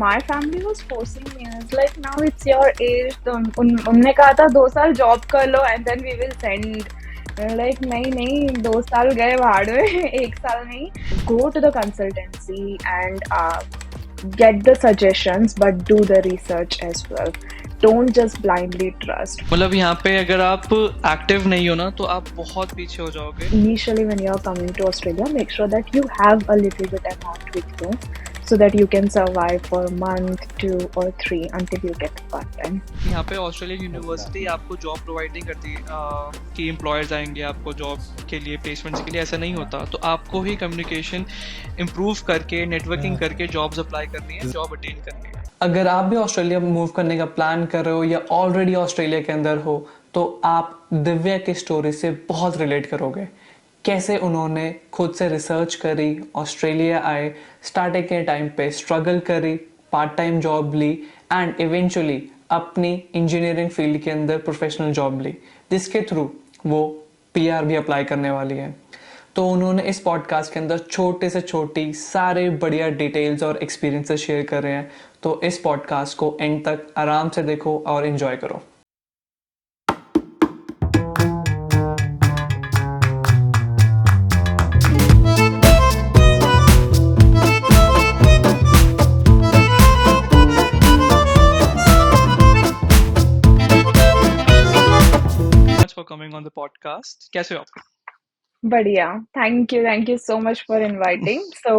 my family was forcing me. I was like, now it's your age. तो उनने कहा था 2 साल जॉब कर लो and then we will send. Like नहीं नहीं 2 साल गए भाड़ में 1 साल नहीं. Go to the consultancy and get the suggestions, but do the research as well. Don't just blindly trust. मतलब यहाँ पे अगर आप एक्टिव नहीं हो ना तो आप बहुत पीछे हो जाओगे. Initially, when you're coming to Australia, make sure that you have a little bit amount with you so that you can survive for a month, 2 or 3 until you get part-time. यहाँ पे ऑस्ट्रेलियन यूनिवर्सिटी आपको job provide नहीं करती कि employers आएंगे आपको job के लिए, प्लेसमेंट्स के लिए. ऐसा नहीं होता. तो आपको ही कम्युनिकेशन इम्प्रूव करके, नेटवर्किंग करके जॉब्स अप्लाई करनी है, जॉब अटेन करनी है. अगर आप भी ऑस्ट्रेलिया मूव करने का प्लान कर रहे हो या ऑलरेडी ऑस्ट्रेलिया के अंदर हो तो आप दिव्या की स्टोरी से बहुत रिलेट करोगे. कैसे उन्होंने खुद से रिसर्च करी, ऑस्ट्रेलिया आए, स्टार्टिंग के टाइम पे स्ट्रगल करी, पार्ट टाइम जॉब ली एंड इवेंचुअली अपनी इंजीनियरिंग फील्ड के अंदर प्रोफेशनल जॉब ली, जिसके थ्रू वो पीआर भी अप्लाई करने वाली है. तो उन्होंने इस पॉडकास्ट के अंदर छोटे से छोटी सारे बढ़िया डिटेल्स और एक्सपीरियंसेस शेयर कर रहे हैं. तो इस पॉडकास्ट को एंड तक आराम से देखो और एंजॉय करो. For coming on the podcast. कैसे हो आप? बढ़िया. Thank you so much for inviting. So,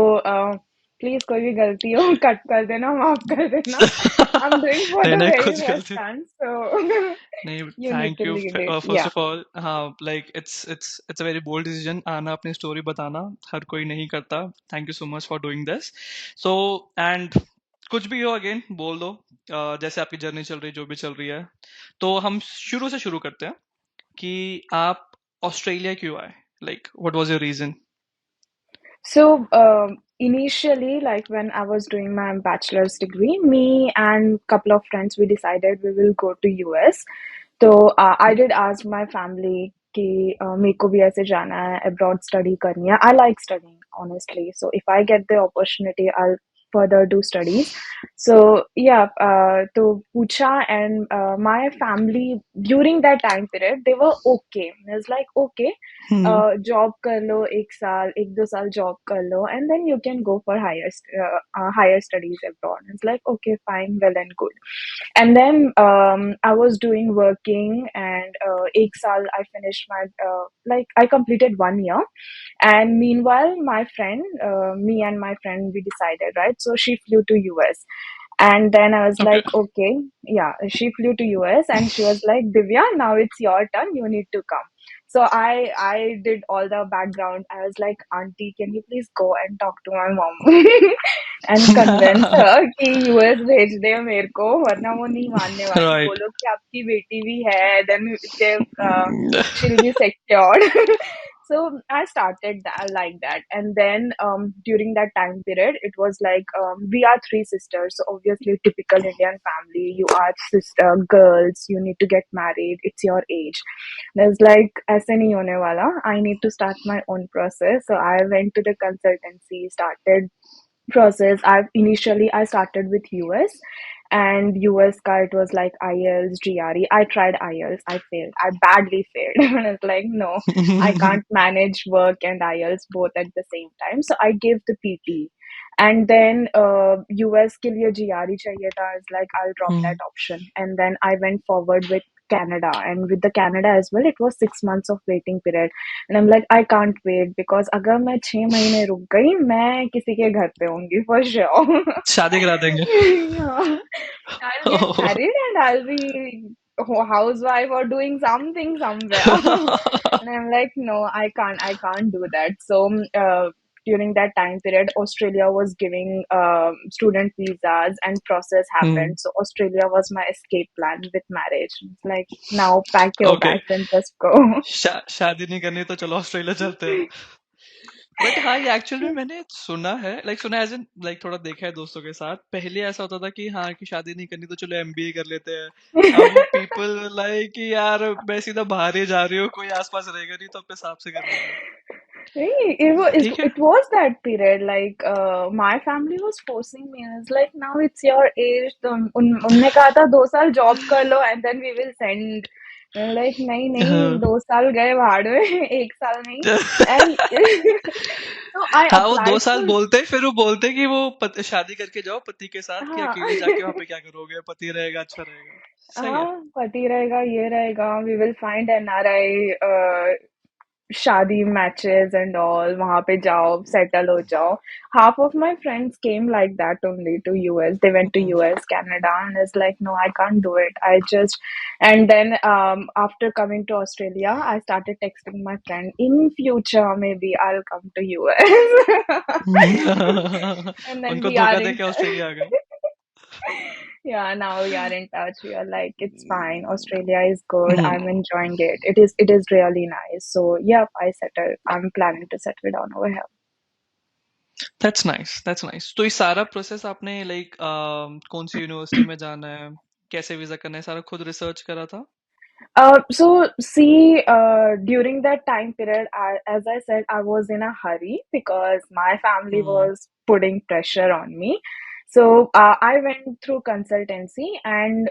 please कोई भी गलती हो कट कर देना, माफ कर देना. I'm doing for the very कुछ first गलती time, so नहीं. you need thank to you lead it. First Yeah. Of all. हाँ, like it's a very bold decision आना, अपनी स्टोरी बताना हर कोई नहीं करता. Thank you so much for doing this. So and कुछ भी हो अगेन बोल दो. जैसे आपकी जर्नी चल रही, जो भी चल रही है. तो हम शुरू से शुरू करते हैं कि आप ऑस्ट्रेलिया क्यों आए. Like what was your reason? So, initially, like when I was doing my bachelor's degree, me and couple of friends, we decided we will go to US. So, I did ask my family कि मेरे को भी ऐसे जाना है, abroad study करनी है. I like studying, honestly. So, if I get the opportunity, I'll further do studies. So, yeah, तो पूछा and my family during that time period, they were okay. I was like, okay, job कर लो 1 साल 1-2 साल job कर लो and then you can go for higher studies abroad. It's like okay, fine, well and good. And then I was doing working and 1 साल I finished my like I completed 1 year. And meanwhile my friend me and my friend, we decided, right? So she flew to US. And then I was Okay. like, okay, yeah, she flew to US and she was like, Divya, now it's your turn, you need to come. So I did all the background. I was like, auntie, can you please go and talk to my mom and convince her कि US भेज दे मेरे को, वरना वो नहीं मानने वाली. Right. बोलो कि आपकी बेटी भी है, then she'll be secured. So I started that like that. And then during that time period, it was like we are 3 sisters. So obviously, typical Indian family, you are sister girls, you need to get married, it's your age. There's like ऐसे नहीं होने वाला. I need to start my own process. So I went to the consultancy, started process. I started with US, and US ka it was like IELTS, GRE. I tried IELTS, I failed. I badly failed. And it's like, no, I can't manage work and IELTS both at the same time. So I gave the PT. And then US के लिए GRE चाहिए था. I was like, I'll drop that option. And then I went forward with Canada, and with the Canada as well, it was 6 months of waiting period. And I'm like, I can't wait, because अगर मैं 6 महीने रुक गई, मैं किसी के घर पे होंगी for sure. शादी करा देंगे. Yeah. I'll get married and I'll be a housewife or doing something somewhere. And I'm like, no, I can't do that. So during that time period, Australia was giving student visas and process happened. So Australia was my escape plan with marriage. It's like, now pack your Okay. bags and just go. शादी नहीं करनी तो चलो Australia चलते हैं. But हाँ, ये actually में मैंने सुना है, सुना एज इन थोड़ा देखा है दोस्तों के साथ. पहले ऐसा होता था कि हाँ, कि शादी नहीं करनी तो चलो एमबीए कर लेते हैं. अब पीपल लाइक कि यार मैं सीधा बाहर ही जा रही हूँ, कोई आसपास रहेगा नहीं तो अपने हिसाब से कर लेंगे. Hey, ठीक है। it was that period. Like, my family was forcing me. I was like, now it's your age. तो उनने कहा था 2 साल जॉब कर लो and then we will send. मैं like नहीं नहीं, हाँ 2 साल गए भाड़ में, 1 साल नहीं. And so I हाँ, वो दो applied साल for. बोलते फिर वो बोलते कि वो शादी करके जाओ पति के साथ, कि हाँ. अकेले जाके वहां पे क्या करोगे, पति रहेगा अच्छा रहेगा। सही है। हाँ, पति रहेगा, ये रहेगा, वी विल फाइंड एनआरआई शादी मैचेस एंड ऑल, वहां पे जाओ, सेटल हो जाओ. Half of my friends came like that only to US. They went to hmm. US, Canada, and it's like, no, I can't do it. I just, and then after coming to Australia, I started texting my friend, in future maybe I'll come to US. And then उनको we are धोखा दे in के Australia आ गए। yeah, now we are in touch. We are like, it's fine. Australia is good. I'm hmm. enjoying it. It is really nice. So yeah, I settled. I'm planning to settle down over here. That's nice, that's nice. तो ये सारा process आपने like कौन सी university में जाना है, कैसे visa करना है, सारा खुद रिसर्च करा था? So see, during that time period, as I said, I was in a hurry because my family hmm. was putting pressure on me. So I went through consultancy and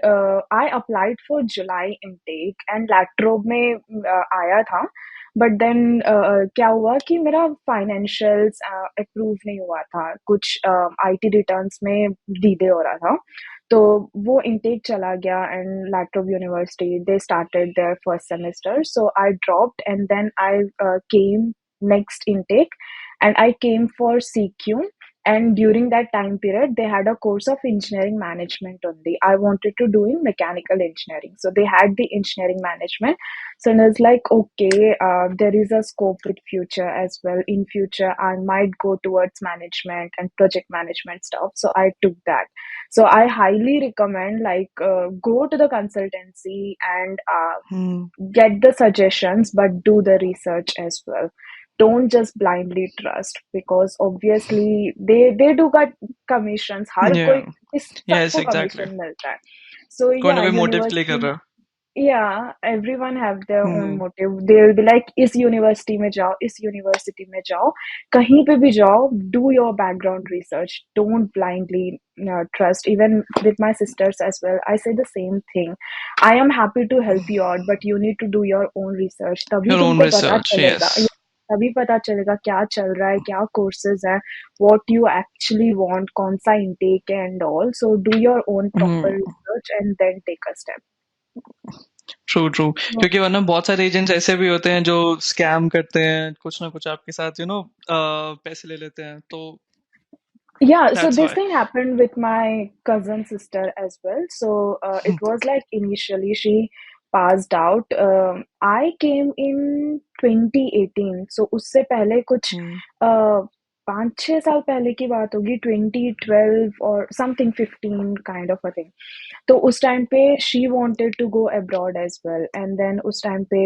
I applied for July intake and Latrobe में आया था. But then क्या हुआ कि मेरा financials approve नहीं हुआ था, कुछ IT returns में delay हो रहा था. तो वो intake चला गया and Latrobe University, they started their first semester. So I dropped and then I came next intake and I came for CQ. And during that time period, they had a course of engineering management only. I wanted to do in mechanical engineering. So they had the engineering management. So I was like, okay, there is a scope with future as well. In future, I might go towards management and project management stuff. So I took that. So I highly recommend like go to the consultancy and hmm. get the suggestions, but do the research as well. Don't just blindly trust because obviously they do get commissions. हर या, कोई किस yes सबको exactly. commission मिलता है. So कोई ना yeah, कोई motive play कर university. रहा है। Yeah, everyone have their own hmm. motive. They will be like, इस यूनिवर्सिटी में जाओ, इस यूनिवर्सिटी में जाओ, कहीं पे भी जाओ, do your background research. Don't blindly trust. Even with my sisters as well, I say the same thing. I am happy to help you out, but you need to do your own research. तभी your own तुमको पता research, yes. चलेगा. तभी पता चलेगा क्या चल रहा है, क्या courses है, what you actually want, कौन सा intake है and all. So do your own proper hmm. research and then take a step. True true, No. क्योंकि वरना बहुत सारे एजेंट्स ऐसे भी होते हैं जो स्कैम करते हैं, कुछ ना कुछ आपके साथ पैसे ले लेते हैं, तो Yeah, so that's this why. thing happened with my cousin sister as well. So it was like initially she passed out. I came in 2018. So उससे पहले कुछ हम्म। 5-6 साल पहले की बात होगी, 2012 or something 15 kind of a thing. तो उस टाइम पे she wanted to go abroad as well. And then उस टाइम पे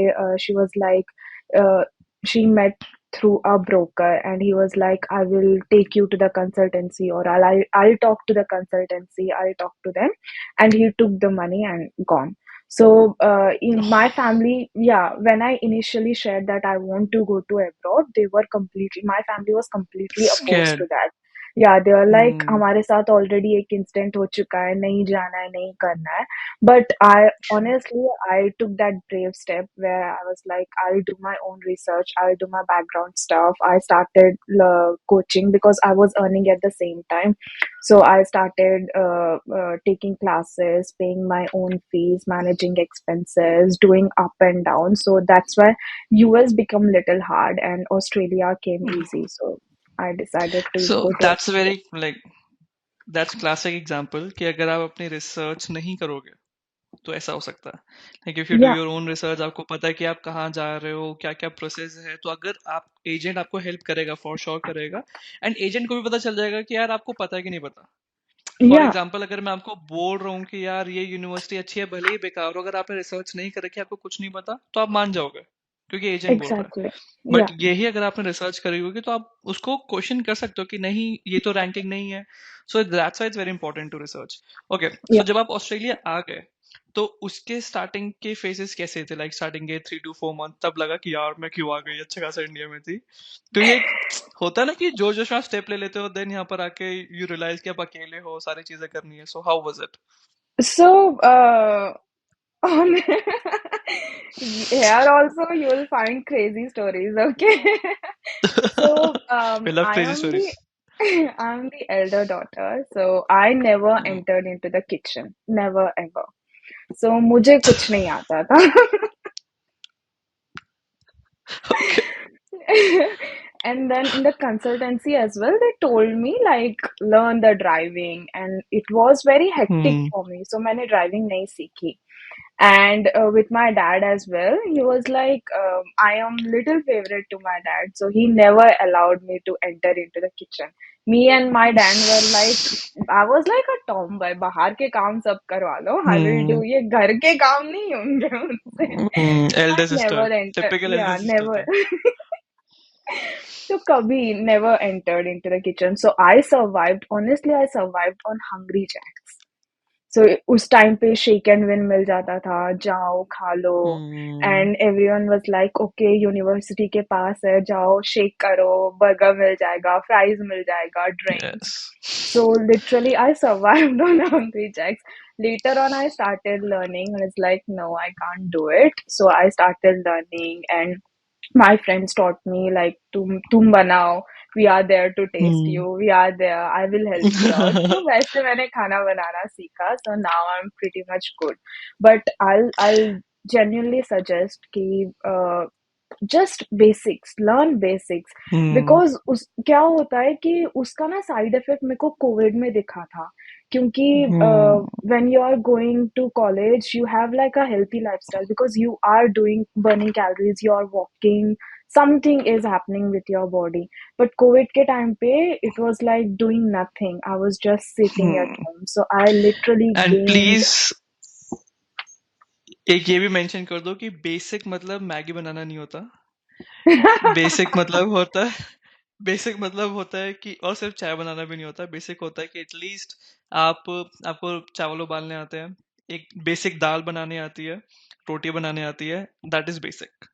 she was like uh, she met through a broker and he was like, I will take you to the consultancy or I'll talk to the consultancy, I'll talk to them. And he took the money and gone. So in my family, yeah, when I initially shared that I want to go to abroad, my family was completely opposed scared. to that. Yeah, they were like, हम्म। हमारे साथ already एक incident हो चुका है, नहीं जाना है, नहीं करना है. But I honestly, I took that brave step where I was like, I'll do my own research, I'll do my background stuff. I started coaching because I was earning at the same time. So I started taking classes, paying my own fees, managing expenses, doing up and down. So that's why US become little hard and Australia came easy. So I decided to so go to that's Australia. Very like, that's classic example कि अगर आप अपनी research नहीं करोगे तो ऐसा हो सकता है। Like if you do Yeah, your own research, आपको पता है कि आप कहाँ जा रहे हो, क्या क्या प्रोसेस है, तो अगर आप एजेंट आपको हेल्प करेगा, फॉर श्योर करेगा। एंड एजेंट को भी पता चल जाएगा कि यार आपको पता है कि नहीं पता। For yeah. एग्जाम्पल, अगर मैं आपको बोल रहा हूँ कि यार ये यूनिवर्सिटी अच्छी है, भले ही बेकार हो, अगर आपने रिसर्च नहीं कर रखी, आपको कुछ नहीं पता, तो आप मान जाओगे। क्योंकि एजेंट बोल रहा है। Exactly. But Yeah. यही अगर आपने रिसर्च करी होगी तो आप उसको क्वेश्चन कर सकते हो कि नहीं, ये तो रैंकिंग नहीं है। So that's why it's very important to research. Okay, so Yeah. जब आप ऑस्ट्रेलिया आ गए तो उसके स्टार्टिंग के फेजेस कैसे थे? लाइक स्टार्टिंग के 3 to 4 मंथ तब लगा कि यार मैं क्यों आ गई, अच्छा खासा इंडिया में थी। क्योंकि एक होता है ना कि जो जो आप स्टेप ले लेते हो, देन यहाँ पर आके यू रियलाइज कि आप अकेले हो, सारी चीजें करनी है। So how was it? So, on here also you will find crazy stories, okay? So, we love I crazy am stories. the I'm the elder daughter, so I never hmm. entered into the kitchen, never ever. So मुझे कुछ नहीं आता था. Okay. And then in the consultancy as well, they told me like learn the driving, and it was very hectic hmm. for me. So मैंने driving नहीं सीखी. And with my dad as well, he was like, I am little favorite to my dad, so he never allowed me to enter into the kitchen. Me and my dad were like, I was like a tomboy. बाहर के काम सब करवा लो, I will do. हम्म। ये घर के काम नहीं होंगे मुझसे. I Elder never sister, entered. Typical Elder Yeah, sister never. था। So kabhi never entered into the kitchen. So I survived. Honestly, I survived on Hungry Jacks. So उस टाइम पे शेक एंड विन मिल जाता था, जाओ खा लो. Hmm. And everyone was like okay, university के पास है, जाओ शेक करो, बर्गर मिल जाएगा, फ्राइज मिल जाएगा, drinks. Yes. So literally I survived on Hungry Jacks. Later on I started learning and it's like no, I can't do it. So I started learning and my friends taught me like तुम बनाओ, we are there to taste hmm. you, we are there, I will help you out. So वैसे मैंने खाना बनाना सीखा. So now I'm pretty much good. But I'll genuinely suggest कि just basics, learn basics. Hmm. Because उस क्या होता है कि उसका ना साइड इफेक्ट मेरे को कोविड में दिखा था. क्योंकि हम्म। when you are going to college, you have like a healthy lifestyle because you are doing burning calories, you are walking, something is happening with your body. But COVID के time पे it was like doing nothing. I was just sitting at home. So I literally and gained. Please एक ये भी mention कर दो कि basic मतलब Maggi बनाना नहीं होता। बेसिक मतलब होता है, बेसिक मतलब होता है कि, और सिर्फ चाय बनाना भी नहीं होता। बेसिक होता है कि एटलीस्ट आप आपको चावल उबालने आते हैं, एक बेसिक दाल बनाने आती है, रोटी बनाने आती है। That is basic.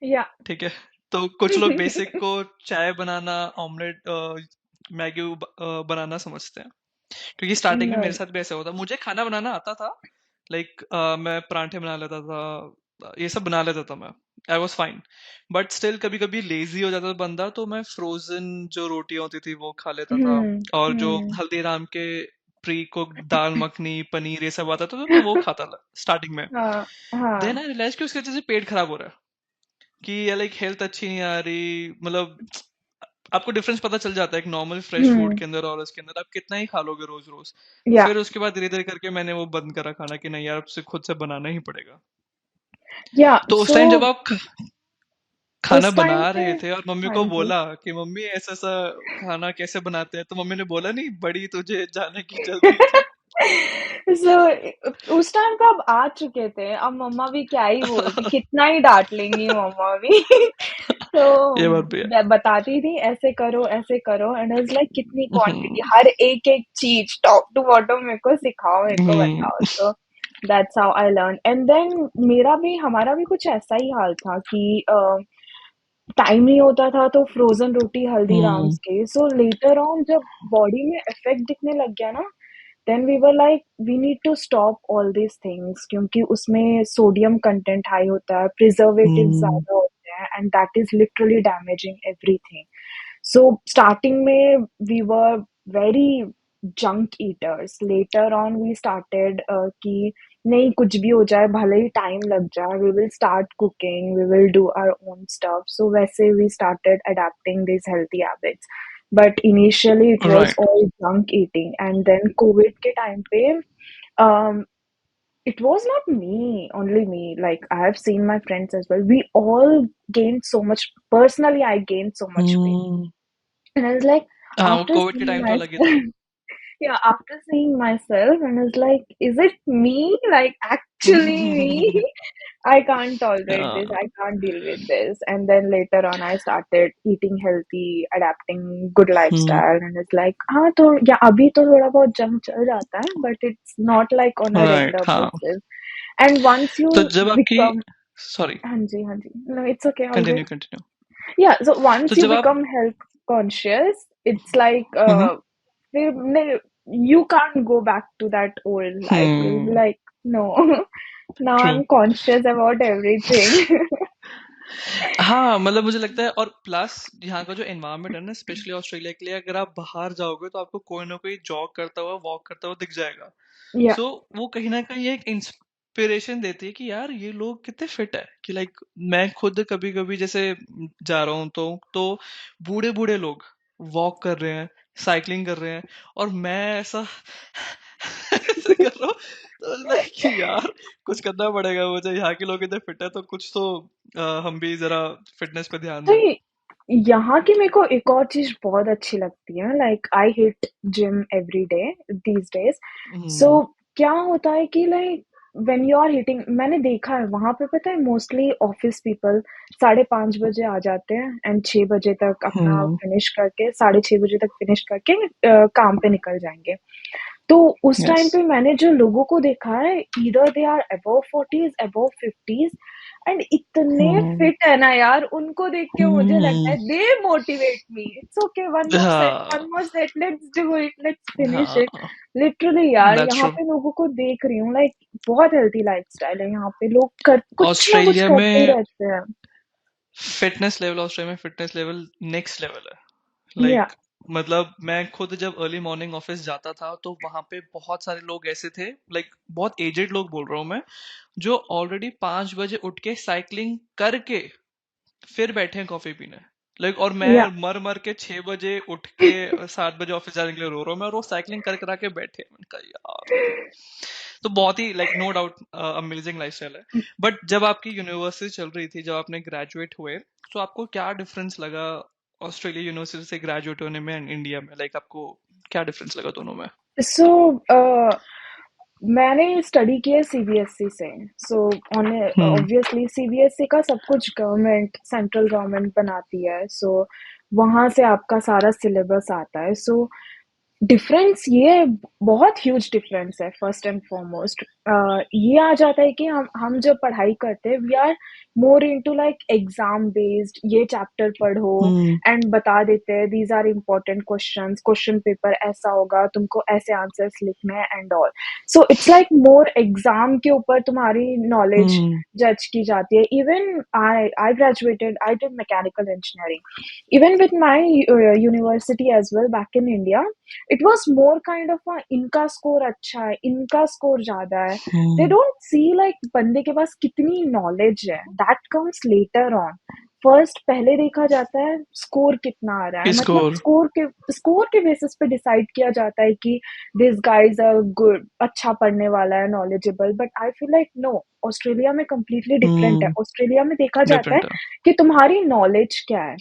Yeah. ठीक है। तो कुछ लोग बेसिक को चाय बनाना, ऑमलेट, मैगी बनाना समझते हैं। क्योंकि स्टार्टिंग में मेरे No. साथ भी ऐसा होता, मुझे खाना बनाना आता था। लाइक मैं परांठे बना लेता था, ये सब बना लेता था मैं। I was fine. But still कभी कभी लेजी हो जाता था बंदा, तो मैं फ्रोजन जो रोटियां होती थी वो खा लेता था। Hmm. और जो Hmm. हल्दीराम के प्री कुक दाल मखनी पनीर ये सब आता था, तो मैं वो खाता था स्टार्टिंग में। हाँ. हाँ. देन आई रियलाइज कि उसकी वजह से पेट खराब हो रहा है, कि ये लाइक हेल्थ अच्छी नहीं आ रही। मतलब आपको डिफरेंस पता चल जाता है एक नॉर्मल फ्रेश फूड Hmm. के अंदर और उसके अंदर, आप कितना ही खा लोगे रोज रोज। Yeah. फिर उसके बाद धीरे धीरे करके मैंने वो बंद करा खाना, कि नहीं यार, अब से खुद से बनाना ही पड़ेगा। Yeah. तो उस टाइम जब So आप खाना उस बना टाइम पे. रहे थे और मम्मी हाँ को जी. बोला कि मम्मी ऐसा ऐसा खाना कैसे बनाते हैं, तो मम्मी ने बोला नहीं, बड़ी तुझे जाने की जल्दी थी। So उस टाइम पे अब आ चुके थे. अब मम्मा भी क्या ही बोलती, कितना ही डांट लेंगी मम्मा भी. तो ये बात भी है। बताती थी ऐसे करो एंड इज लाइक कितनी क्वांटिटी, हम्म। हर एक एक चीज टॉप टू बॉटम मेरे को सिखाओ, मेरे को हम्म। बताओ. तो that's how I learn. And then हमारा भी कुछ ऐसा ही हाल था कि टाइम नहीं होता था तो फ्रोजन रोटी हम्म। हल्दीराम्स के. सो लेटर ऑन जब बॉडी में इफेक्ट दिखने लग गया ना, then we were like we need to stop all these things, क्योंकि उसमें सोडियम कंटेंट हाई होता है, प्रिजर्वेटिव हम्म। ज्यादा होते हैं, and that is literally damaging everything. So starting में we were very junk eaters. Later on we started कि नहीं कुछ भी हो जाए, भले ही टाइम लग जाए, we will start cooking, we will do our own stuff. So वैसे we started adapting these healthy habits. But initially it was right. all junk eating. And then COVID के time पे um, it was not me, only me. Like I have seen my friends as well. We all gained so much. Personally, I gained so much weight. Hmm. And I was like, हाँ, वो after Covid के seeing time तो अलग ही था। myself, Yeah, after seeing myself, and it's like, is it me? Like, actually me? I can't tolerate this. हाँ, I can't deal with this. And then later on, I started eating healthy, adapting good hmm, lifestyle, and it's like, हाँ तो या अभी तो थोड़ा बहुत junk चल जाता है, but it's not like on a right, regular हाँ। basis. And once तो you जब आपकी become, सॉरी, हाँ जी, no, it's okay, all good. Continue, continue. Yeah, so तो once you जब आप become health conscious, it's like हुँ, हुँ, फिर you can't go back to that old life. You'll be hmm, like, no, now true. I'm conscious about everything. हाँ, मतलब मुझे लगता है, और प्लस यहाँ का जो एनवायरनमेंट है ना, स्पेशली ऑस्ट्रेलिया के लिए, अगर आप बाहर जाओगे तो आपको कोई ना कोई जॉग करता हुआ, वॉक करता हुआ दिख जाएगा। Yeah, सो वो कहीं ना कहीं एक इंस्पिरेशन देती है कि यार ये लोग कितने फिट है, कि लाइक मैं खुद कभी कभी जैसे जा रहा हूँ तो बूढ़े बूढ़े लोग वॉक कर रहे हैं, साइकिलिंग कर रहे हैं, और मैं ऐसा ऐसे कर रहा हूँ। तो लाइक कि यार कुछ करना पड़ेगा मुझे, यहाँ के लोग इतने फिट है तो कुछ तो हम भी जरा फिटनेस पे ध्यान तो दें। यहाँ की मेरे को एक और चीज बहुत अच्छी लगती है, like I hit gym every day these days. So hmm, क्या होता है कि like when you are hitting, मैंने देखा है वहां पे, पता है मोस्टली ऑफिस पीपल 5:30 बजे आ जाते हैं एंड 6 बजे तक अपना हम्म, फिनिश करके, 6:30 बजे तक फिनिश करके काम पे निकल जाएंगे। तो उस यस, टाइम पे मैंने जो लोगों को देखा है, either they are above 40s, above 50s, and इतने हम्म, फिट है ना यार, उनको देख के मुझे लगता हम्म, है they motivate me. It's okay, one हाँ, more set, let's do it, let's finish it. हाँ, लिटरली यार, दैट्स यहाँ ट्रू। पे लोगों को देख रही हूँ, लाइक बहुत हेल्थी लाइफस्टाइल है यहाँ पे, लोग कर कुछ ना कुछ ऑस्ट्रेलिया करते ही में रहते हैं। ऑस्ट्रेलिया में फिटनेस लेवल नेक्स्ट लेवल है। या लाइक मतलब मैं खुद जब अर्ली मॉर्निंग ऑफिस जाता था तो वहां पे बहुत सारे लोग ऐसे थे, लाइक बहुत एजेड लोग बोल रहा हूँ मैं, जो ऑलरेडी 5 बजे उठ के साइकिलिंग करके फिर बैठे हैं कॉफी पीने। लाइक और मैं या मर मर के 6 बजे उठ के 7 बजे ऑफिस जाने के लिए रो रहा हूँ मैं, और वो साइकिलिंग कर करा के बैठे हैं। मैंने कहा यार, तो बहुत ही like no doubt amazing lifestyle है। बट जब आपकी यूनिवर्सिटी चल रही थी, जब आपने ग्रेजुएट हुए, तो आपको क्या डिफरेंस लगा ऑस्ट्रेलिया यूनिवर्सिटी से ग्रेजुएट होने में एंड इंडिया में? लाइक आपको क्या डिफरेंस लगा दोनों में? सो मैंने स्टडी किया सीबीएसई से। सो हम्म, ऑब्वियसली सीबीएसई का सब कुछ गवर्नमेंट, सेंट्रल गवर्नमेंट बनाती है। सो वहां से आपका सारा सिलेबस आता है। सो डिफरेंस ये बहुत ह्यूज डिफरेंस है। फर्स्ट एंड फॉरमोस्ट ये आ जाता है कि हम जब पढ़ाई करते हैं, we are more into like exam based, ये चैप्टर पढ़ो हम्म, एंड बता देते हैं these are important questions, question paper ऐसा होगा, तुमको ऐसे आंसर्स लिखने हैं and all. So it's like more exam के ऊपर तुम्हारी नॉलेज हम्म, जज की जाती है। Even I graduated, I did mechanical engineering, even with my university as well back in India. It was more kind of इनका स्कोर अच्छा है, इनका स्कोर ज्यादा है। दे हम्म, डोंट सी लाइक बंदे के पास कितनी नॉलेज है, that comes later on. First पहले देखा जाता है स्कोर कितना आ रहा है, मतलब स्कोर, स्कोर के बेसिस पे डिसाइड किया जाता है कि दिस गाइज आर गुड, अच्छा पढ़ने वाला है, knowledgeable. But I feel like no, Australia में कंप्लीटली डिफरेंट है। हम्म, ऑस्ट्रेलिया में देखा जाता है डिफरेंट है। कि तुम्हारी नॉलेज क्या है।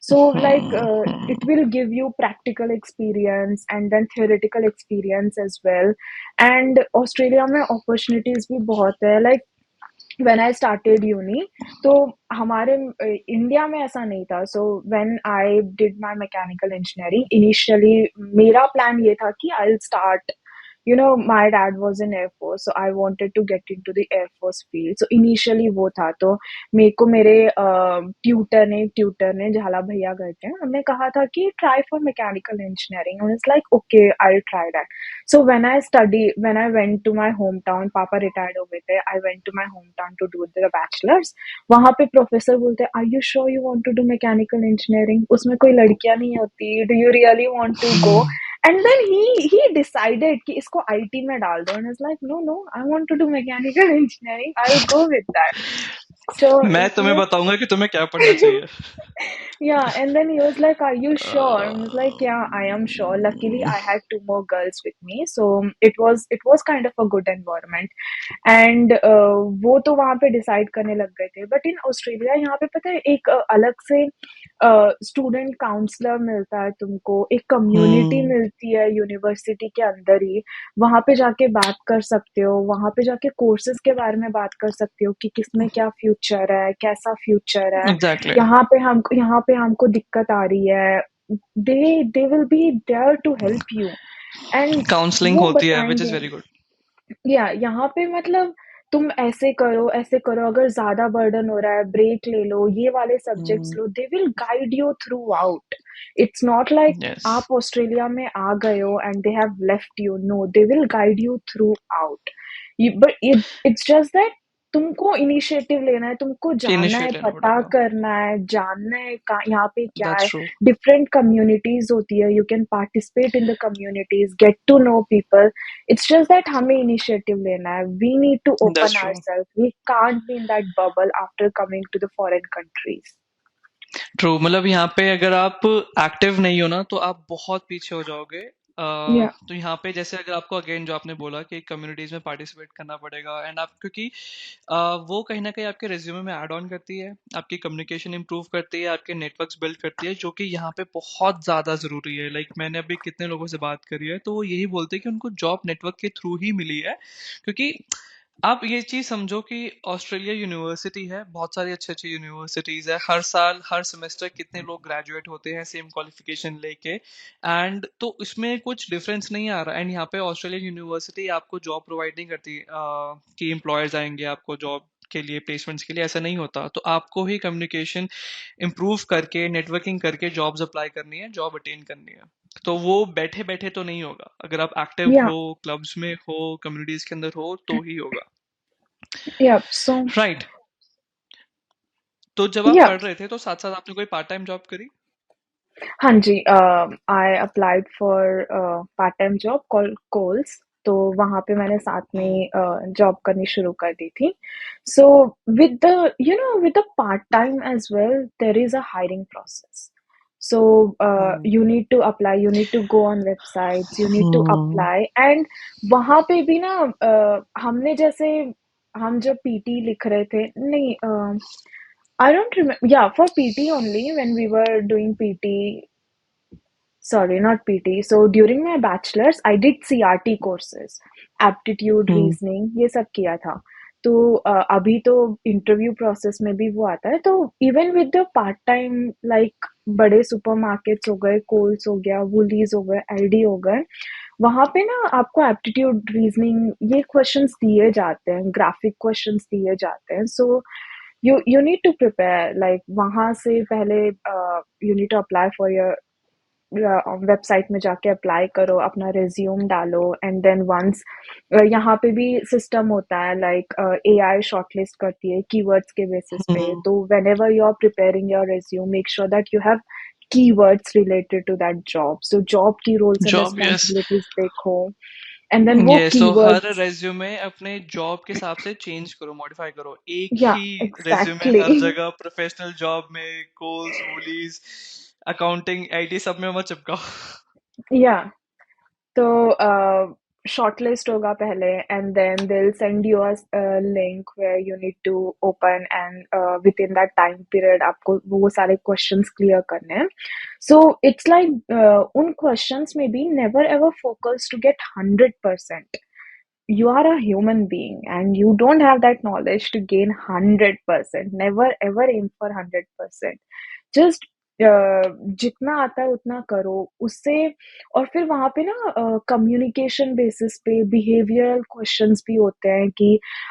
So like hmm, it will give you practical experience and then theoretical experience as well. And Australia में opportunities भी बहुत है, like when I started uni, तो हमारे इंडिया में ऐसा नहीं था। सो when I did my mechanical engineering, initially मेरा प्लान ये था कि I'll start, my dad was in air force, so I wanted to get into the air force field. So initially वो था। तो मेरे को मेरे ट्यूटर ने झाला भैया करके हैं, उन्होंने कहा था कि try for mechanical engineering, and it's like okay, I'll try that. So when I went to my hometown, पापा रिटायर्ड हो गए थे, I went to my hometown to do the bachelor's। वहां पे प्रोफेसर बोलते हैं, are you sure you want to do mechanical engineering, उसमें कोई लड़कियां नहीं होती, do you really want to go? And then he decided कि इसको आईटी में डाल दो, and is like no no, I want to do mechanical engineering, I will go with that. So मैं तुम्हें he बताऊंगा कि तुम्हें क्या पढ़ना चाहिए। yeah, and then he was like, "Are you sure?" I was like, a, "Yeah, I am sure." Luckily, I had two more girls with me, so it was kind of a good environment. And वो तो वहाँ पे decide करने लग गए थे, but in Australia यहाँ पे पता है एक अलग से स्टूडेंट काउंसलर मिलता है तुमको, एक कम्युनिटी हम्म। मिलती है यूनिवर्सिटी के अंदर ही। वहाँ पे जाके बात कर सकते हो, वहाँ पे जाके कोर्सेज के बारे में बात कर सकते हो कि किसमें क्या फ्यूचर है, कैसा फ्यूचर है। एग्जैक्टली। यहाँ पे हमको दिक्कत आ रही है, they will be there to help you, and counselling वो होती है विच इज बताएंगे। Very good. या यहाँ पे मतलब तुम ऐसे करो, अगर ज़्यादा बर्डन हो रहा है, ब्रेक ले लो, ये वाले सब्जेक्ट्स लो, they will guide you throughout. It's not like yes. आप ऑस्ट्रेलिया में आ गए हो and they have left you, no, they will guide you throughout. But it's just that तुमको इनिशिएटिव लेना है, तुमको जानना है, इनिशिएट लेना पता पड़ेगा। करना है, जानना है यहाँ पे क्या है। That's true. डिफरेंट कम्युनिटीज होती है, you can participate in the communities, get to know people. It's just that हमें इनिशिएटिव लेना है, we need to that's open true. ourselves, we can't be in that bubble after coming to the foreign countries. True, मतलब यहाँ पे अगर आप active नहीं हो ना तो आप बहुत पीछे हो जाओगे। Yeah, तो यहाँ पे जैसे अगर आपको अगेन जो आपने बोला कि कम्युनिटीज में पार्टिसिपेट करना पड़ेगा एंड आप क्योंकि वो कहीं ना कहीं आपके रिज्यूमे में ऐड ऑन करती है, आपकी कम्युनिकेशन इंप्रूव करती है, आपके नेटवर्क्स बिल्ड करती है, जो कि यहाँ पे बहुत ज्यादा जरूरी है। लाइक मैंने अभी कितने लोगों से बात करी है तो वो यही बोलते हैं कि उनको जॉब नेटवर्क के थ्रू ही मिली है। क्योंकि आप ये चीज समझो कि ऑस्ट्रेलिया यूनिवर्सिटी है, बहुत सारी अच्छी अच्छी यूनिवर्सिटीज है, हर साल हर सेमेस्टर कितने लोग ग्रेजुएट होते हैं सेम क्वालिफिकेशन लेके। एंड तो इसमें कुछ डिफरेंस नहीं आ रहा। एंड यहाँ पे ऑस्ट्रेलियन यूनिवर्सिटी आपको जॉब प्रोवाइड नहीं करती कि एम्प्लॉयर्स आएंगे आपको जॉब के लिए, प्लेसमेंट्स के लिए, ऐसा नहीं होता। तो आपको ही कम्युनिकेशन इम्प्रूव करके, नेटवर्किंग करके जॉब्स अप्लाई करनी है, जॉब अटेन करनी है। तो वो बैठे बैठे तो नहीं होगा, अगर आप एक्टिव yeah, हो, क्लब्स में हो, कम्युनिटीज के अंदर हो तो ही होगा। yeah. So right. तो जब आप yeah, पढ़ रहे थे तो साथ साथ आपने कोई पार्ट टाइम जॉब करी? हाँ जी, I applied for part time job call calls, तो वहाँ पे मैंने साथ हम्म। में जॉब करनी शुरू कर दी थी। So with the with the part time as well there is a hiring process. So hmm. You need to apply, you need to go on websites, you need to hmm. Apply, and वहाँ पे भी ना हमने जैसे हम जब PT लिख रहे थे, नहीं, I don't remember. Yeah, for PT only, when we were doing PT, sorry, not PT. So during my bachelor's, I did CRT courses, aptitude, hmm. reasoning, ये सब किया था। तो अभी तो इंटरव्यू प्रोसेस में भी वो आता है, तो even with the part time, like बड़े सुपरमार्केट्स हो गए, कोल्स हो गया, वुलीज हो गए, एलडी हो गए, वहाँ पे ना आपको एप्टीट्यूड, रीजनिंग, ये क्वेश्चंस दिए जाते हैं, ग्राफिक क्वेश्चंस दिए जाते हैं। सो you need to prepare, like वहाँ से पहले you need to apply for your website में जाके अप्लाई करो, अपना रिज्यूम डालो, एंड देन वंस यहाँ पे भी सिस्टम होता है, लाइक एआई शॉर्टलिस्ट करती है कीवर्ड्स के बेसिस पे। हम्म। तो whenever you are preparing your resume, make sure that you have keywords related to that job, so job की roles and job, yes. responsibilities देखो, and then वो ये so हर keywords। रेज्यूमे अपने job के हिसाब से चेंज करो, मॉडिफाई करो। एक Yeah, ही रेज्यूमे हर exactly. जगह, प्रोफेशनल जॉब में, कोल्स, वूलीज, अकाउंटिंग, आईटी, सब में मत चिपकाओ। Yeah. तो शॉर्टलिस्ट होगा पहले, and then they will send you a link where you need to open, and within that time period आपको वो सारे क्वेश्चंस क्लियर करने हैं। सो इट्स लाइक उन क्वेश्चंस में भी never ever focus to get 100%. You are a human being and you don't have that knowledge to gain 100%. Never ever aim for 100%. Just जितना आता है उतना करो उससे। और फिर वहाँ पे ना कम्युनिकेशन बेसिस पे बिहेवियरल क्वेश्चंस भी होते हैं कि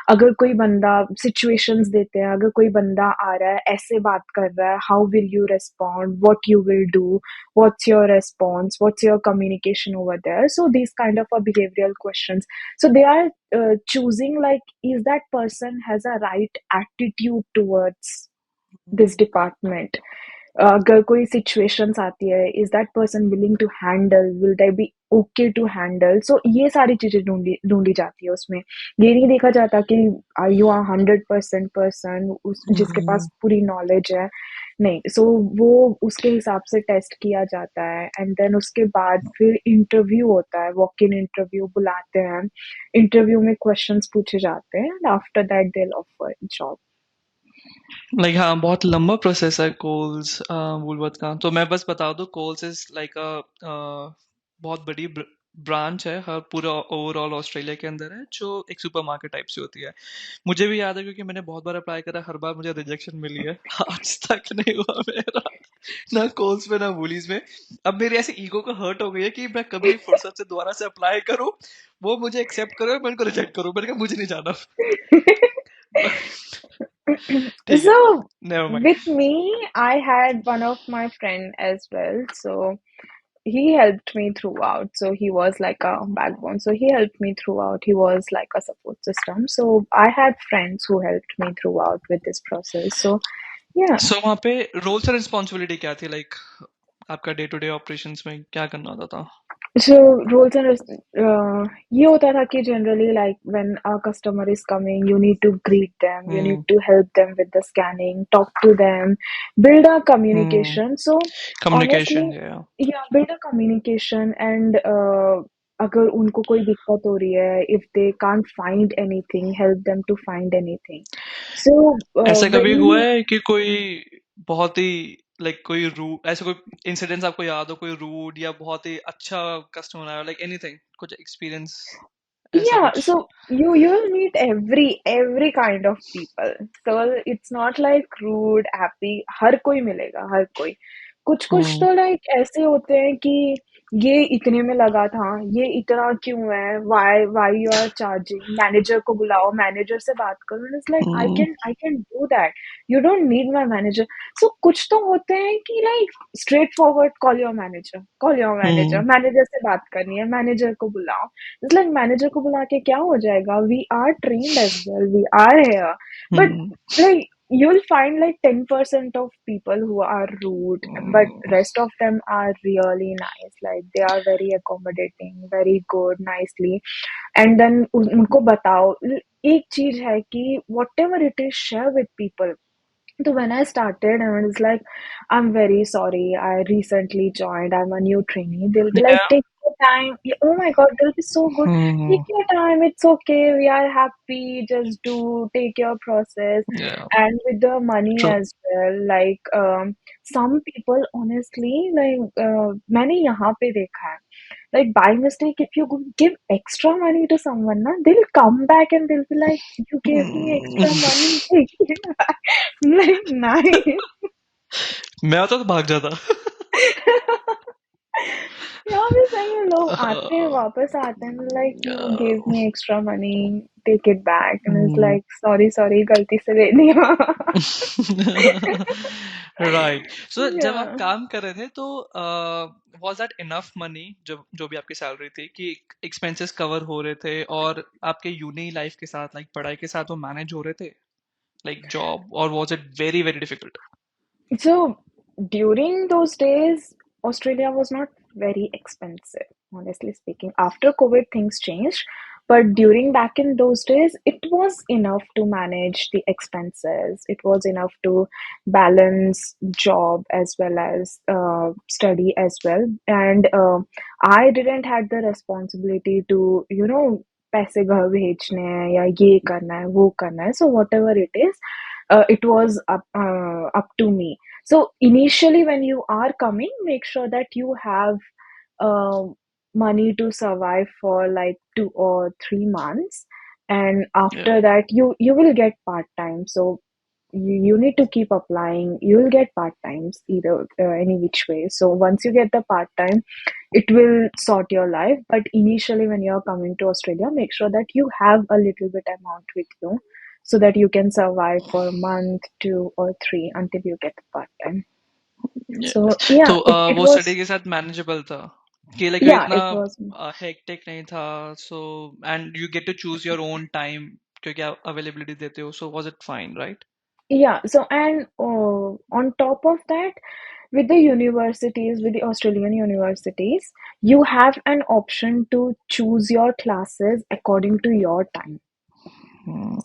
अगर कोई बंदा सिचुएशंस देते हैं, अगर कोई बंदा आ रहा है ऐसे बात कर रहा है, how will you respond, what you will do, what's your response, what's your communication over there. So these kind of a behavioral questions, so they are choosing like, is that person has a right attitude towards this department. अगर कोई situations आती है, is that person willing to handle, will they be okay to handle, so ये सारी चीजें ढूंढी ढूंढी जाती है उसमें। ये नहीं देखा जाता कि यू आर 100% पर्सन उस जिसके हम्म, पास पूरी नॉलेज है, नहीं। सो वो उसके हिसाब से टेस्ट किया जाता है, एंड देन उसके बाद फिर इंटरव्यू होता है, वॉक इन इंटरव्यू बुलाते हैं। इंटरव्यू में क्वेश्चंस पूछे जाते हैं, and after that they will offer job. Like हाँ, बहुत लंबा प्रोसेस है कोल्स वुलवर्थ का। तो मैं बस बता दूं, कोल्स इज लाइक अ बहुत बड़ी ब्रांच है, हर पूरा ओवरऑल ऑस्ट्रेलिया के अंदर है, जो एक सुपरमार्केट टाइप से होती है। मुझे भी याद है क्योंकि मैंने बहुत बार अप्लाई करा, हर बार मुझे रिजेक्शन मिली है। आज तक नहीं हुआ मेरा, ना कोल्स में ना वूलीज में। अब मेरी ऐसी ईगो को हर्ट हो गई है कि मैं कभी फुर्सत से दोबारा से अप्लाई करूं, वो मुझे एक्सेप्ट करो, मैं उनको रिजेक्ट करूं, मैंने कहा मुझे नहीं जाना। ठीक है, So never mind. with me, I had one of my friend as well. So he helped me throughout. So he was like a backbone. So he helped me throughout. He was like a support system. So I had friends who helped me throughout with this process. So yeah. सो वहाँ पे roles and responsibility क्या थी, like आपका day to day operations में क्या करना होता था? So roles and ये होता था कि generally like when a customer is coming, you need to greet them, you need hmm. to help them with the scanning, talk to them, build a hmm. communication. So honestly, communication, या yeah, build a communication, and अगर उनको कोई दिक्कत हो रही है, if they can't find anything, help them to find anything. So ऐसा कभी when हुआ you है कि कोई बहुत ही लाइक कोई रूड, ऐसा कोई इंसिडेंट्स आपको याद हो, कोई रूड या बहुत ही अच्छा कस्टमर आया, लाइक एनीथिंग, कुछ एक्सपीरियंस ऐसा Yeah, कुछ? so you'll meet every kind of people. So it's not like rude, happy, हर कोई मिलेगा, हर कोई। कुछ कुछ हम्म। तो लाइक ऐसे होते हैं कि ये इतने में लगा था, ये इतना क्यों है, why you are charging, manager को बुलाओ, मैनेजर से बात करो। And it's like hmm. I can do that, you don't need my manager. So कुछ तो होते हैं कि like straight forward, call your manager, hmm. Manager से बात करनी है, मैनेजर को बुलाओ। It's like मैनेजर को बुला के क्या हो जाएगा? We are trained as well. We are here. But hmm. like you'll find like 10% of people who are rude, but rest of them are really nice. Like they are very accommodating, very good, nicely. And then उनको बताओ। एक चीज है कि whatever it is, share with people. So when I started, I was like, I'm very sorry. I recently joined. I'm a new trainee. They'll be like, या। take your time. Yeah, oh my God, they'll be so good. Take hmm. your time. It's okay. We are happy. Just do take your process. या। And with the money true. as well, like some people, honestly, like मैंने यहाँ पे देखा है, like by mistake, if you give extra money to someone, na, they'll come back and they'll be like, you gave me extra money, take it back. I'm like, nice. मैं होता तो भाग जाता। यहाँ भी सही है, लोग आते हैं वापस आते हैं, like you gave me extra money, take it back, and it's hmm. like sorry गलती से दे दिया। राइट। सो जब आप Yeah. काम कर रहे थे तो वाज दैट इनफ मनी, जो जो भी आपकी सैलरी थी, कि एक्सपेंसेस कवर हो रहे थे और आपके यूनी लाइफ के साथ, लाइक पढ़ाई के साथ, वो मैनेज हो रहे थे, लाइक जॉब, और was it very very difficult? So during those days, Australia was not very expensive, honestly speaking. After COVID, things changed. But during back in those days, it was enough to manage the expenses. It was enough to balance job as well as study as well. And I didn't had the responsibility to, पैसे घर भेजने हैं या ये करना है वो करना है, so whatever it is, it was up to me. So initially, when you are coming, make sure that you have um money to survive for like 2 or 3 months, and या। after that, you will get part time. So you need to keep applying. You will get part times either any which way. So once you get the part time, it will sort your life. But initially, when you're coming to Australia, make sure that you have a little bit amount with you so that you can survive for a month, 2 or 3 until you get the part time. Yes. So yeah, तो it वो study was, के साथ manageable था, कि like yeah, इतना it was. Hectic नहीं था? So and you get to choose your own time, क्योंकि आप अवेलेबिलिटी देते हो, so was it fine, right? Yeah, so and on top of that, with the universities, with the Australian universities, you have an option to choose your classes according to your time.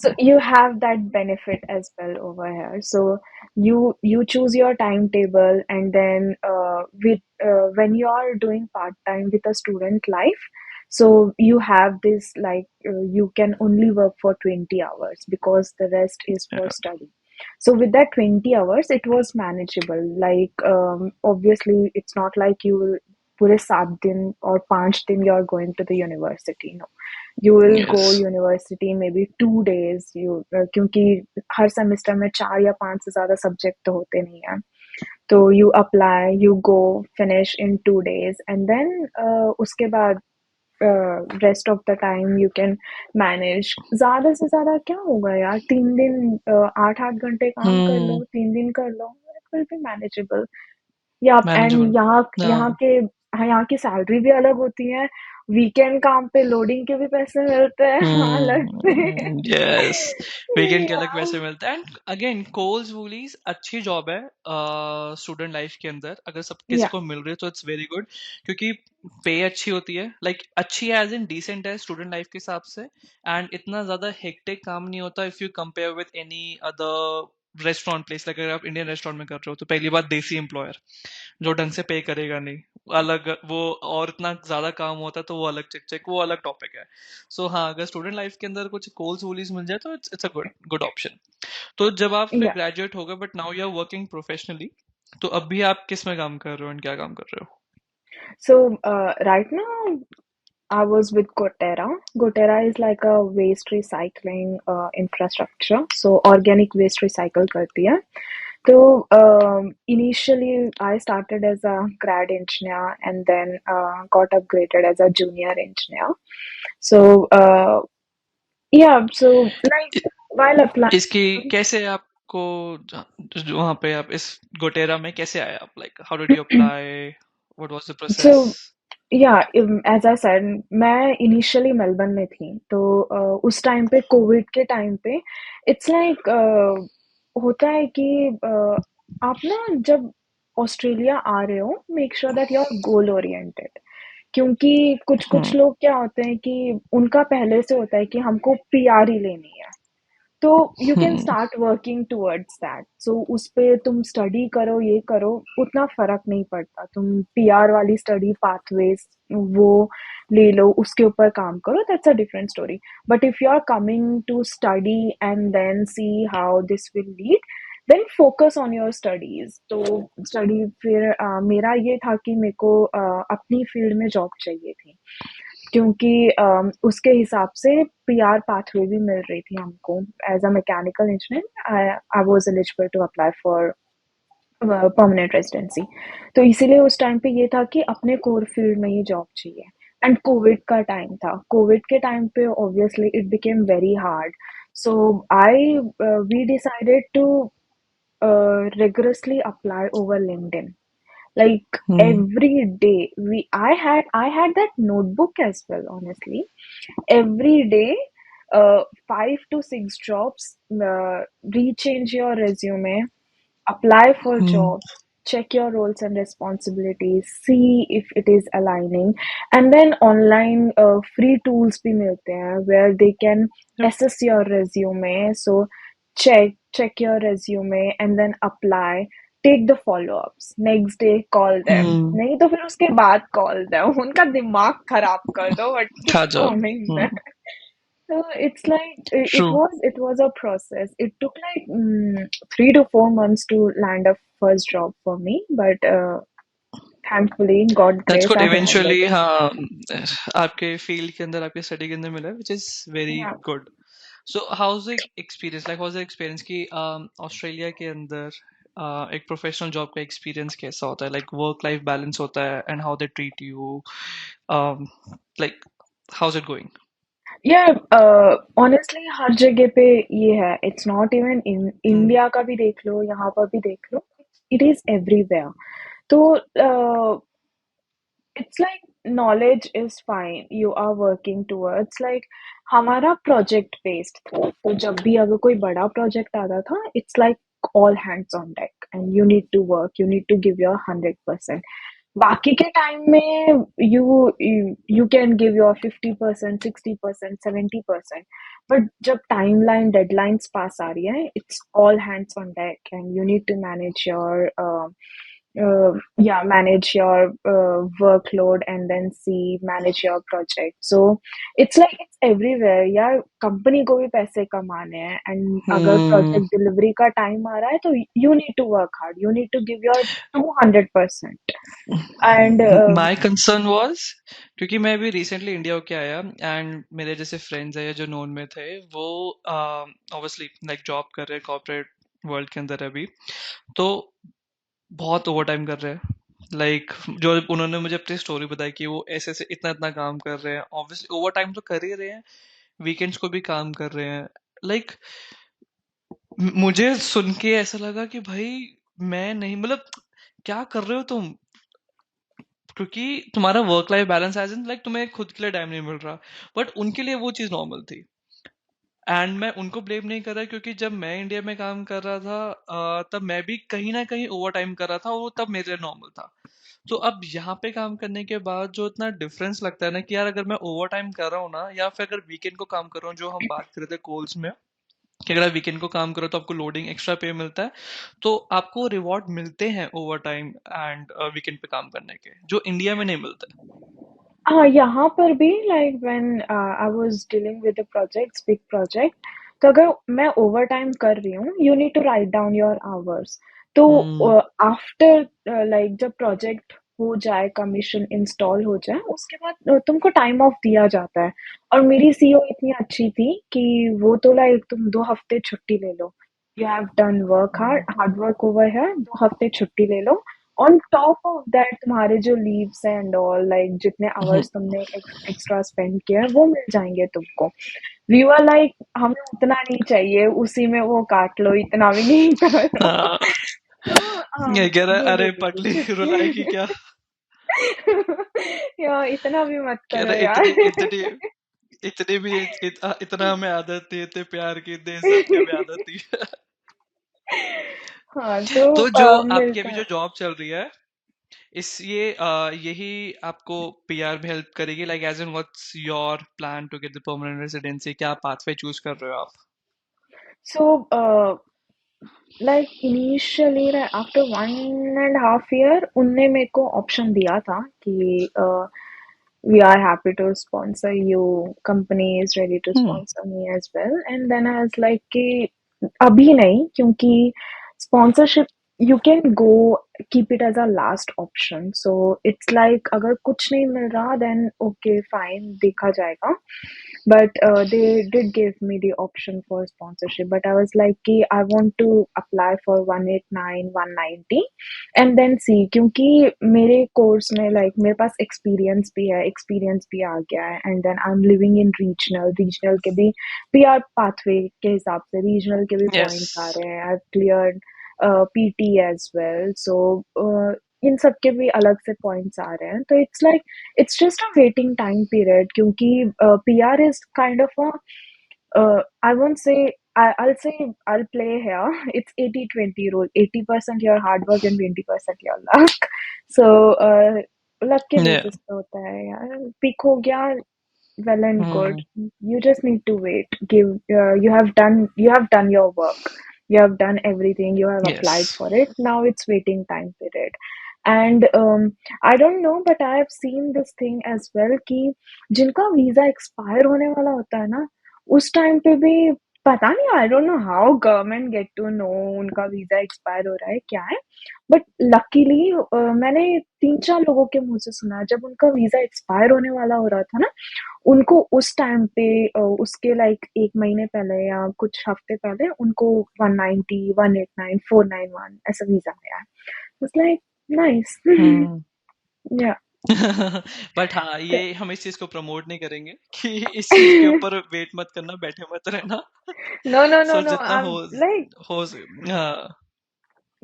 So Hmm. you have that benefit as well over here. So you choose your timetable, and then with when you are doing part time with a student life, so you have this like you can only work for 20 hours because the rest is for Yeah. study. So with that 20 hours, it was manageable. Like obviously, it's not like you will पूरे 7 दिन और 5 दिन you are going to the university. No, you will go Yes. university maybe 2 days. क्योंकि हर semester में 4 या 5 से ज्यादा subject तो होते नहीं हैं. तो you apply, you go, finish in 2 days, and then उसके बाद rest of the time you can manage. ज्यादा से ज्यादा क्या होगा यार, 3 दिन 8 8 घंटे काम कर Hmm. लो, 3 दिन कर लो, इट विल बी मैनेजेबल. या Manageable. एंड यहाँ यहाँ No. के हाँ, यहाँ की सैलरी भी अलग होती है. वीकेंड काम पे लोडिंग के भी पैसे मिलते हैं अलग से. यस, वीकेंड के अलग यार. पैसे मिलते हैं. एंड अगेन कोल्स वूलीज अच्छी जॉब है स्टूडेंट लाइफ के अंदर. अगर सब किसी या को मिल रही है तो इट्स वेरी गुड, क्योंकि पे अच्छी होती है. लाइक अच्छी एज इन डिसेंट है स्टूडेंट लाइफ के हिसाब से. एंड इतना ज्यादा हेक्टिक काम नहीं होता if you compare with any other restaurant place. Like अगर आप इंडियन रेस्टोरेंट में कर रहे हो तो पहली बात देसी एम्प्लॉयर जो ढंग से पे करेगा नहीं, अलग वो. और इतना ज्यादा काम होता है तो वो अलग चिक चिक, वो अलग टॉपिक है. सो हाँ, अगर स्टूडेंट लाइफ के अंदर कुछ कोल्स वोलीज मिल जाए तो it's a good good option. तो जब आप फिर या ग्रेजुएट हो गए but now you are working professionally, तो अभी आप किस में काम कर रहे हो एंड क्या काम कर रहे हो? So right now I was with Gotera. Gotera is like a waste recycling infrastructure. So organic waste recycle करती है. So initially I started as a grad engineer, and then got upgraded as a junior engineer. So yeah, so like इ- while इसकी applying. कैसे आपको वहां पे आप इस गोटेरा में कैसे आए आप? Like how did you apply, what was the process? So या एज आई सेड, मैं इनिशियली मेलबर्न में थी. तो उस टाइम पे, कोविड के टाइम पे, इट्स लाइक होता है कि आप ना जब ऑस्ट्रेलिया आ रहे हो, make sure that you are goal oriented. क्योंकि कुछ कुछ हम्म. लोग क्या होते हैं कि उनका पहले से होता है कि हमको पीआर ही लेनी है. तो you can hmm. Start working towards that. So उस पे तुम स्टडी करो, ये करो, उतना फर्क नहीं पड़ता. तुम पीआर वाली स्टडी पाथवेज वो ले लो, उसके ऊपर काम करो, that's a different story. But if you are coming to study and then see how this will lead, then focus on your studies. तो स्टडी फिर मेरा ये था कि मेरे को अपनी फील्ड में जॉब चाहिए थी. क्योंकि उसके हिसाब से पीआर पाथवे भी मिल रही थी हमको. As a mechanical engineer I was eligible to apply for permanent residency. तो इसीलिए उस टाइम पे ये था कि अपने कोर फील्ड में ही जॉब चाहिए. एंड कोविड का टाइम था. कोविड के टाइम पे obviously it became very hard. So I we decided to rigorously apply over LinkedIn. Like hmm. every day, I had that notebook as well, honestly. Every day, 5 to 6 jobs, rechange your resume, apply for hmm. jobs, check your roles and responsibilities, see if it is aligning. And then online free tools भी मिलते हैं where they can Yep. assess your resume. So check your resume and then apply. Take the follow-ups. Next day call them. हम्म. नहीं तो फिर उसके बाद call them. उनका दिमाग खराब कर दो, but keep खा जाओ. calling them. Hmm. So it's like true. it was a process. It took like 3 to 4 months to land a first job for me, but thankfully, God that's grace, good I landed eventually. it. हाँ, आपके field के अंदर, आपके study के अंदर मिला है, which is very Yeah. Good. So house the experience, like house the experience कि ऑस्ट्रेलिया के अंदर एक प्रोफेशनल जॉब का एक्सपीरियंस कैसा होता है? लाइक वर्क लाइफ बैलेंस होता है and how they treat you, like house it going? Yeah, honestly, हर जगह पे ये है. It's not even in India का भी देख लो, यहाँ पर भी देख लो. It is everywhere. तो it's like knowledge is fine, you are working towards like हमारा project based था, तो जब भी अगर कोई बड़ा project आता था, it's like all hands on deck and you need to work, you need to give your 100%. बाकी के टाइम में you can give your 50%, 60%, 70%, but जब timeline deadlines पास आ रही है, it's all hands on deck and you need to manage your yeah, manage your workload and then see manage your project. So it's like it's everywhere यार, company को भी पैसे कमाने हैं and अगर हम्म। प्रोजेक्ट डिलीवरी का टाइम आ रहा है तो you need to work hard, you need to give your 200%. And my concern was, क्योंकि मैं अभी रिसेंटली इंडिया होके आया एंड मेरे जैसे फ्रेंड्स है या जो नोन में थे वो ऑब्वियसली लाइक जॉब कर रहे हैं कॉर्पोरेट वर्ल्ड के अंदर अभी, तो बहुत ओवर टाइम कर रहे हैं। लाइक जो उन्होंने मुझे अपनी स्टोरी बताई कि वो ऐसे ऐसे इतना इतना काम कर रहे हैं, ऑब्वियसली ओवर टाइम तो कर ही रहे हैं, वीकेंड्स को भी काम कर रहे हैं। लाइक मुझे सुन के ऐसा लगा कि भाई मैं नहीं, मतलब क्या कर रहे हो तुम, क्योंकि तुम्हारा work life balance as in like तुम्हें खुद के लिए टाइम नहीं मिल रहा, बट उनके लिए वो चीज नॉर्मल थी। एंड मैं उनको ब्लेम नहीं कर रहा, क्योंकि जब मैं इंडिया में काम कर रहा था तब मैं भी कहीं ना कहीं ओवर टाइम कर रहा था, वो तब मेरे लिए नॉर्मल था। तो अब यहाँ पे काम करने के बाद जो इतना डिफरेंस लगता है ना कि यार अगर मैं ओवर टाइम कर रहा हूँ ना, या फिर अगर वीकेंड को काम कर रहा हूँ, जो हम बात कर रहे थे कॉल्स में, कि अगर आप वीकेंड को काम करो तो आपको लोडिंग एक्स्ट्रा पे मिलता है, तो आपको रिवॉर्ड मिलते हैं ओवर टाइम एंड वीकेंड पे काम करने के, जो इंडिया में नहीं मिलते। हाँ, यहाँ पर भी like when I was dealing with the projects, big project, तो अगर मैं ओवरटाइम कर रही हूँ, you need to write down your hours. तो हम्म। आफ्टर लाइक जब प्रोजेक्ट हो जाए, कमीशन इंस्टॉल हो जाए, उसके बाद तुमको टाइम ऑफ दिया जाता है। और मेरी सीईओ इतनी अच्छी थी कि वो तो लाइक तुम 2 हफ्ते छुट्टी ले लो, you have done work hard work over है, 2 हफ्ते छुट्टी ले लो। ऑन टॉप ऑफ दैट तुम्हारे जो लीव्स एंड ऑल लाइक जितने हम्म। आवर्स तुमने एक्स्ट्रा स्पेंड किया है वो मिल जाएंगे तुमको। वी वर लाइक हमें उतना नहीं चाहिए, उसी में वो काट लो, इतना भी नहीं करो। हाँ, तो ये कह रहा है ये अरे बोलती थी पगली रुलाएगी कि क्या। यार इतना भी मत कह करो रहा यार। इतनी इतनी इतनी भी इतना हमें आदत थी, इतने प्यार की, इतने इज्जत की हमें आदत थी। हाँ तो तो जो आपकी मिलता अभी है। जो जॉब चल रही है, इस ये यही आपको पीआर में हेल्प करेगी, like as in what's your plan to get the permanent residency, क्या पाथवे चूज कर रहे हो आप? So like initially after 1.5 year उनने मेरे को ऑप्शन दिया था कि we are happy to sponsor you, company is ready to hmm. sponsor me as well, and then I was like कि अभी नहीं, क्योंकि sponsorship you can go keep it as a last option, so it's like अगर कुछ नहीं मिल रहा then okay fine देखा जाएगा, but they did give me the option for sponsorship, but I was like कि I want to apply for 189 190 and then सी, क्योंकि मेरे course में लाइक मेरे पास एक्सपीरियंस भी है, एक्सपीरियंस भी आ गया है, and then I am living in regional, regional के भी पीआर पाथवे के हिसाब से रीजनल के भी यस। पॉइंट्स आ रहे हैं, I have cleared PT as well, so इन सब के भी अलग से पॉइंट्स आ रहे हैं, तो it's like it's just a waiting time period, क्योंकि PR is kind of a I won't say, I'll say I'll play here. It's 80-20 rule. 80% your hard work and 20% your luck. So luck के या। basis पे होता है यार, pick हो गया, well and good. Hmm. You just need to wait. You have done your work. You have done everything. You have yes. applied for it. Now it's waiting time period. And I don't know, but I have seen this thing as well कि जिनका visa expire होने वाला होता है ना, उस time पे भी पता नहीं, I don't know how government get to know उनका वीजा एक्सपायर हो रहा है क्या है, बट लकीली मैंने 3-4 लोगों के मुंह से सुना है, जब उनका वीजा एक्सपायर होने वाला हो रहा था ना, उनको उस टाइम पे उसके लाइक 1 महीने पहले या कुछ हफ्ते पहले उनको 190 189 491 ऐसा वीजा आया है, लाइक नाइस। हम्म। या बट हाँ, ये हम इस चीज को प्रमोट नहीं करेंगे कि इस चीज के ऊपर वेट मत करना, बैठे मत रहना। No no no so no जितना आई एम हो लाइक हो हाँ।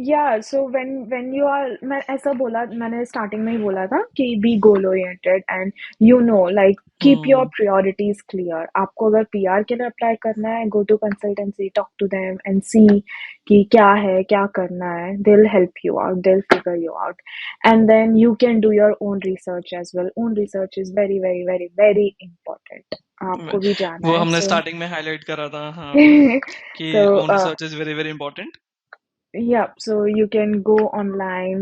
Yeah, so when you are, मैं ऐसा बोला, मैंने स्टार्टिंग में ही बोला था कि be goal oriented and you know like keep your hmm. Priorities clear. आपको अगर पीआर के लिए अप्लाई करना है, go to consultancy, talk to them and see कि क्या है, क्या करना है। They will help you out, they will figure you out, and then you can do your own research as well. Own research is very very very very important. आपको भी जाना वो है, हमने सो स्टार्टिंग में हाईलाइट करा था, हाँ, कि so own research is very very important. yeah, so you can go online।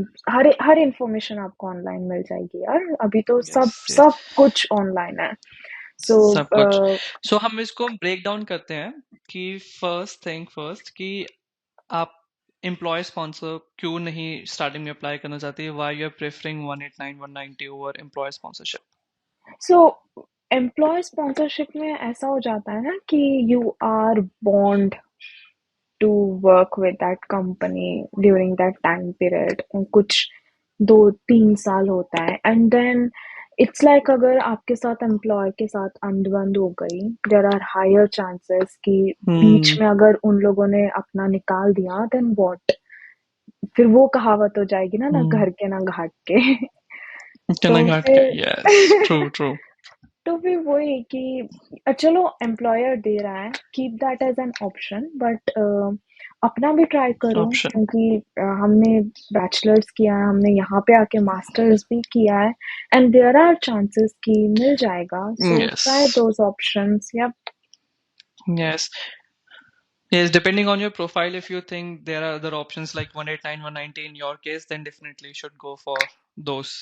Her information आपको ऑनलाइन मिल जाएगी यार, अभी तो यस सब यस, सब कुछ ऑनलाइन है। सो सब कुछ। सो हम इसको ब्रेक डाउन करते हैं कि फर्स्ट थिंग फर्स्ट, कि आप एम्प्लॉय स्पॉन्सर क्यों नहीं स्टार्टिंग में अप्लाई करना चाहते, why you are preferring 189 190 over employ sponsorship. So employ sponsorship में ऐसा हो जाता है ना कि you are bond to work with that company during that time period। कुछ 2-3 साल होता है, एंड देन इट्स लाइक अगर आपके साथ एम्प्लॉय के साथ अनबन हो गई, देर आर हायर चांसेस कि बीच हम्म। में अगर उन लोगों ने अपना निकाल दिया, देन व्हाट? फिर वो कहावत हो जाएगी ना, ना हम्म। घर के ना घाट के। चना तो घाट के, फिर यस, ट्रू ट्रू। तो फिर वही कि चलो एम्प्लॉयर दे रहा है, keep that as an option, but अपना भी ट्राई करो, ऑप्शन, क्योंकि हमने बैचलर्स किया है, हमने यहाँ पे आके मास्टर्स भी किया है, एंड देयर आर चांसेस कि मिल जाएगा। So yes try those options yeah. Yes yes, depending on your profile, if you think there are other options like 189 190 in your case, then definitely you should go for those.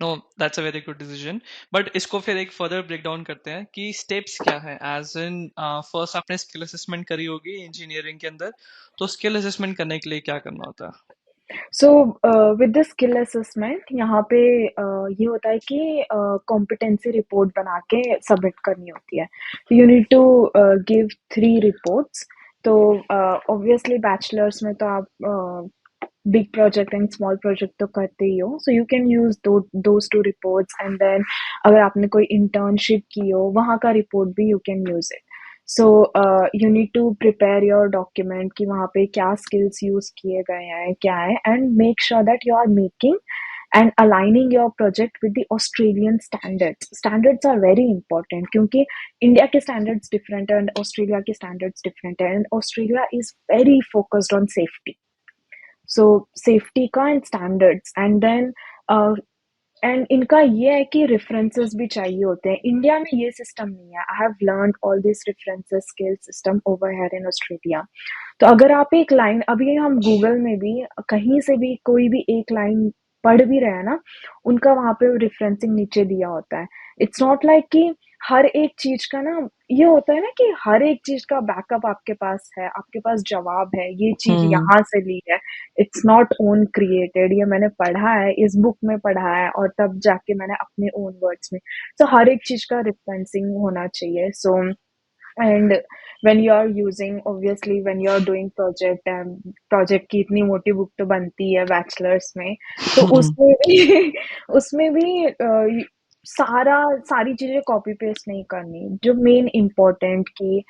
No, that's a very good decision. But इसको फिर एक further breakdown करते हैं कि steps क्या है, as in first आपने skill assessment करी होगी engineering के अंदर, तो skill assessment करने के लिए क्या करना होता है। सो विद द स्किल असेसमेंट यहाँ पे ये होता है कि कॉम्पिटेंसी रिपोर्ट बना के सबमिट करनी होती है। You need to give 3 reports. तो ऑब्वियसली बैचलर्स में तो आप big project and small project तो करते ही हो, so you can use those 2 reports, and then अगर आपने कोई इंटर्नशिप की हो वहाँ का रिपोर्ट भी you can use it. So you need to prepare your document कि वहाँ पे क्या स्किल्स यूज किए गए हैं, क्या है, and make sure that you are making and aligning your project with the Australian standards। Standards are very important क्योंकि इंडिया के standards different है and ऑस्ट्रेलिया के standards different है, and Australia is very focused on safety। So safety का and standards, and then and इनका ये है कि रेफरेंसेस भी चाहिए होते हैं। इंडिया में ये सिस्टम नहीं है। I have learn all this references skill system over here in Australia. तो अगर आप एक लाइन, अभी हम गूगल में भी कहीं से भी कोई भी एक लाइन पढ़ भी रहे हैं ना, उनका वहां पे रेफरेंसिंग नीचे दिया होता है। इट्स नॉट लाइक कि हर एक चीज का ना, ये होता है ना कि हर एक चीज का बैकअप आपके पास है, आपके पास जवाब है, ये चीज हम्म। यहाँ से ली है। इट्स नॉट ओन क्रिएटेड, ये मैंने पढ़ा है, इस बुक में पढ़ा है, और तब जाके मैंने अपने ओन वर्ड्स में। तो हर एक चीज का रेफरेंसिंग होना चाहिए। So and when you are using, obviously when you are doing project, and project की इतनी मोटी बुक तो बनती है बैचलर्स में, तो उसमें भी उसमें भी सारी चीजें कॉपी पेस्ट नहीं करनी। जो मेन इम्पोर्टेंट की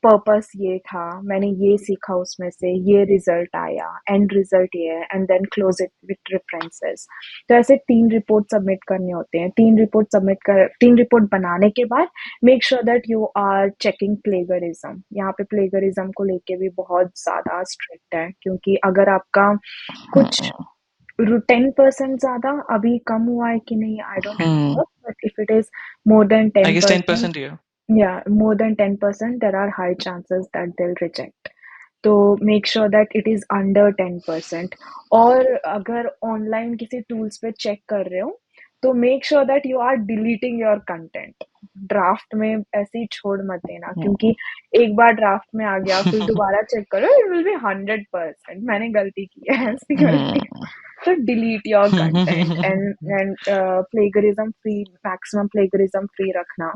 पर्पस ये था, मैंने ये सीखा उसमें से, ये रिजल्ट आया, एंड रिजल्ट ये है, and then close it with references. तो ऐसे 3 रिपोर्ट सबमिट करने होते हैं। 3 रिपोर्ट बनाने के बाद make sure that you are checking plagiarism. यहाँ पे प्लेगरिज्म को लेके भी बहुत ज्यादा स्ट्रिक्ट है, क्योंकि अगर आपका कुछ 10% ज्यादा, अभी कम हुआ है कि नहीं I don't hmm. Remember, but if it is more than I ten guess ten percent percent ही है। yeah, more than 10%, there are high chances that they'll reject। तो make sure that it is under 10%। और अगर online किसी tools पे check कर रहे हो, तो make sure that you are deleting your content. Draft में ऐसे ही छोड़ मत देना, क्योंकि एक बार ड्राफ्ट में आ गया, फिर दोबारा चेक करो, इट विल बी 100%। मैंने गलती की है, ऐसी गलती। So delete your content, and plagiarism free, maximum plagiarism free रखना।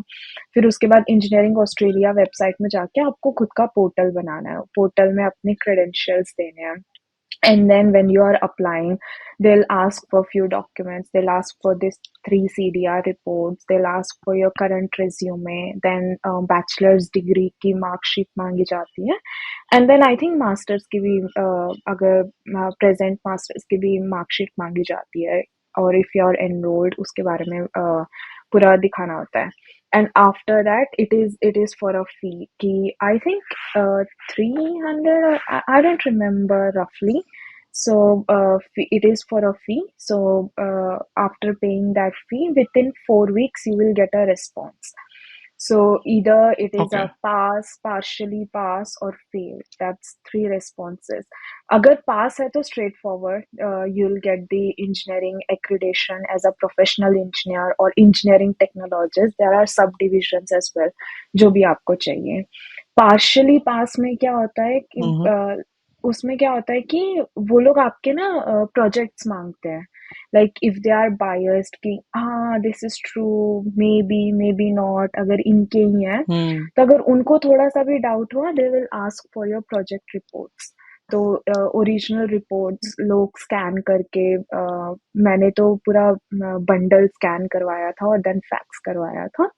फिर उसके बाद इंजीनियरिंग ऑस्ट्रेलिया वेबसाइट में जाके आपको खुद का पोर्टल बनाना है। पोर्टल में अपने क्रेडेंशियल्स देने हैं, And then when you are applying, they'll ask for few documents. They'll ask for this 3 CDR reports. They'll ask for your current resume. Then bachelor's degree की marksheet मांगी जाती है. And then I think masters की भी अगर present masters की भी marksheet मांगी जाती है. और if you are enrolled उसके बारे में पूरा दिखाना होता है. And after that it is for a fee कि I think 300 or I don't remember roughly. So it is for a fee. So after paying that fee, within 4 weeks you will get a response. So either it is Okay. a pass, partially pass, or fail. That's 3 responses. Agar pass hai to straightforward. You'll get the engineering accreditation as a professional engineer or engineering technologist. There are subdivisions as well, जो भी आपको चाहिए. Partially pass में क्या होता है कि Mm-hmm. उसमें क्या होता है कि वो लोग आपके ना प्रोजेक्ट्स मांगते हैं. Like if they are biased कि हाँ this is true, maybe not, अगर इनके ही है, Hmm. तो अगर उनको थोड़ा सा भी डाउट हुआ they will ask for your project reports. तो ओरिजिनल रिपोर्ट्स लोग स्कैन करके मैंने तो पूरा बंडल स्कैन करवाया था और देन फैक्स करवाया था.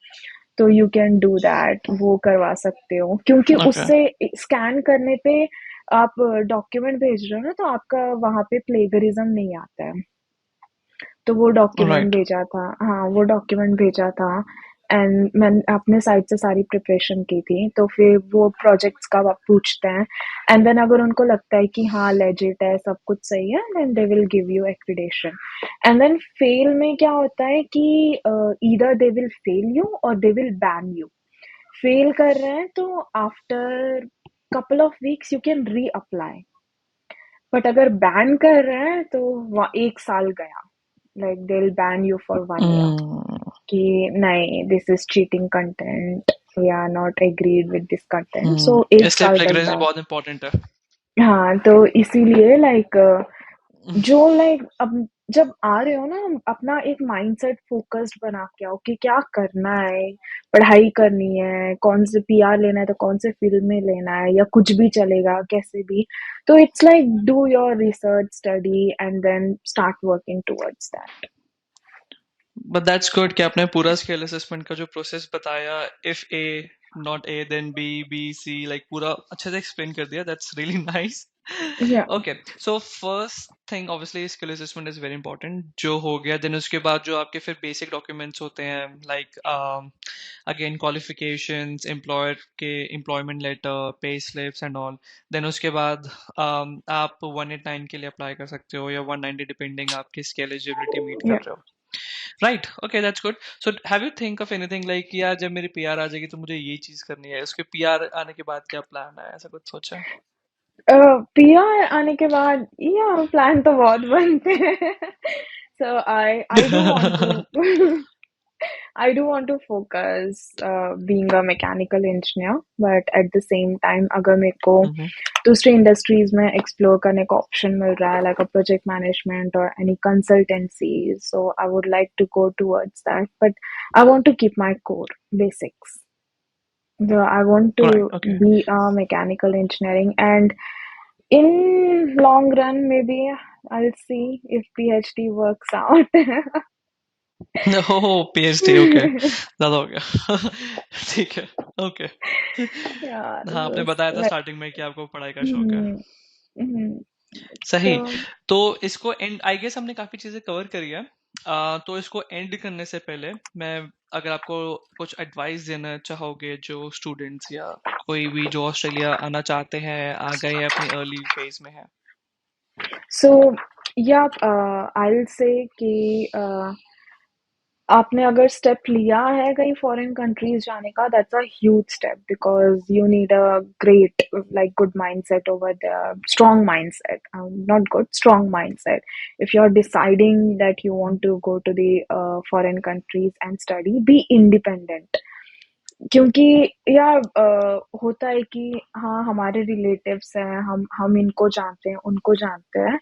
तो यू कैन डू दैट, वो करवा सकते हो, क्योंकि Okay. उससे स्कैन करने पे आप डॉक्यूमेंट भेज रहे हो ना, तो आपका वहां पे प्लेगरिज्म नहीं आता है. तो वो डॉक्यूमेंट Right. भेजा था. हाँ, वो डॉक्यूमेंट भेजा था. एंड मैंने अपने साइड से सारी प्रिपरेशन की थी. तो फिर वो प्रोजेक्ट्स का पूछते हैं. एंड देन अगर उनको लगता है कि हाँ लेजिट है, सब कुछ सही है, then they will give you accreditation. And then fail में क्या होता है कि either they will fail you और they will ban you. Fail कर रहे हैं तो after couple of weeks you can reapply. But अगर बैन कर रहे हैं तो 1 साल गया. Like they'll ban you for 1 year. Mm. कि नहीं, this is cheating content. We are not agreed with this content. So एक इसलिए साल तक प्लेगरिज्म बैन. बहुत इंपॉर्टेंट है. हाँ, तो इसीलिए लाइक जो लाइक अब जब आ रहे हो ना, अपना एक माइंडसेट फोकस्ड बना के आओ कि क्या करना है. पढ़ाई करनी है, कौन से पीआर लेना है तो कौन से फील्ड में लेना है, या कुछ भी चलेगा कैसे भी. तो it's like do your research study and then start working towards that. But that's good कि आपने पूरा स्किल असेसमेंट का जो प्रोसेस बताया, if A not A then B, B C, like पूरा अच्छे से एक्सप्लेन कर दिया. That's really nice. Yeah okay, so first thing obviously skill assessment is very important, जो हो गया. देन उसके बाद जो आपके फिर बेसिक डॉक्यूमेंट्स होते हैं, लाइक अगेन क्वालिफिकेशंस, एम्प्लॉयर के employment letter, pay slips and all. Then उसके बाद आप 189 के लिए अप्लाई कर सकते हो या 190 डिपेंडिंग आपकी स्किल एलिजिबिलिटी मीट कर या रहे हो. Right, okay, that's good. So have you think of anything like यार जब मेरी पीआर आ जाएगी तो मुझे ये चीज करनी है, उसके पीआर आने के बाद क्या प्लान है, ऐसा कुछ सोचा है? पीआर आने के बाद या प्लान तो बहुत बनते हैं. So I do want to I do want to focus being a mechanical engineer, but at the same time अगर मेरे को Mhm. दूसरी इंडस्ट्रीज में एक्सप्लोर करने का ऑप्शन मिल रहा है, लाइक अ प्रोजेक्ट मैनेजमेंट और any consultancy, so I would like to go towards that. But I want to keep my core basics. I want to Right, okay. be a mechanical engineering, and in long run maybe I'll see if PhD works out. Oh, PhD, okay, ज्यादा हो गया. ठीक है, okay. Yeah, हाँ, आपने बताया था like, starting में कि आपको पढ़ाई का शौक है. mhm, mhm. सही. So तो इसको एंड आई गेस हमने काफी चीजें कवर करी है. तो इसको एंड करने से पहले मैं, अगर आपको कुछ एडवाइस देना चाहोगे जो स्टूडेंट्स या कोई भी जो ऑस्ट्रेलिया आना चाहते हैं, आ गए हैं, अपनी अर्ली फेज में है. so yeah, I'll say कि आपने अगर स्टेप लिया है कहीं फॉरेन कंट्रीज जाने का, that's a huge step because you need a great like good mindset over there, strong mindset, not good, strong mindset. If you are deciding that you want to go to the foreign countries and study, be independent. क्योंकि यार होता है कि हाँ हमारे relatives हैं, हम इनको जानते हैं, उनको जानते हैं.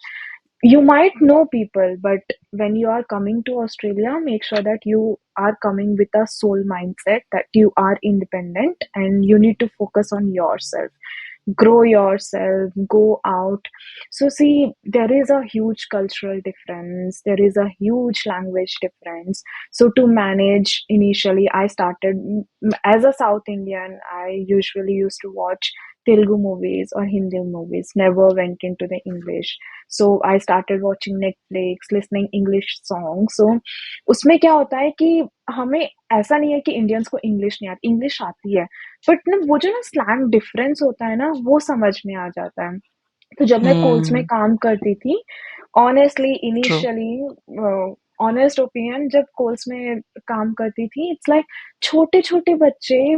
You might know people, but when you are coming to Australia, make sure that you are coming with a soul mindset, that you are independent and you need to focus on yourself. grow yourself, go out. So see, there is a huge cultural difference, there is a huge language difference. So to manage, initially I started as a South Indian, I usually used to watch Telugu movies or Hindi movies, never went into the English. So I started watching Netflix, listening English songs. So उसमें क्या होता है कि हमें ऐसा नहीं है कि इंडियंस को इंग्लिश नहीं आती, इंग्लिश आती है, बट ना वो जो ना स्लैंग डिफरेंस होता है ना, वो समझ में आ जाता है। तो जब मैं कोल्स में Hmm. काम करती थी, honestly True. Initially, honest opinion, जब कोल्स में काम करती थी, इट्स लाइक छोटे छोटे बच्चे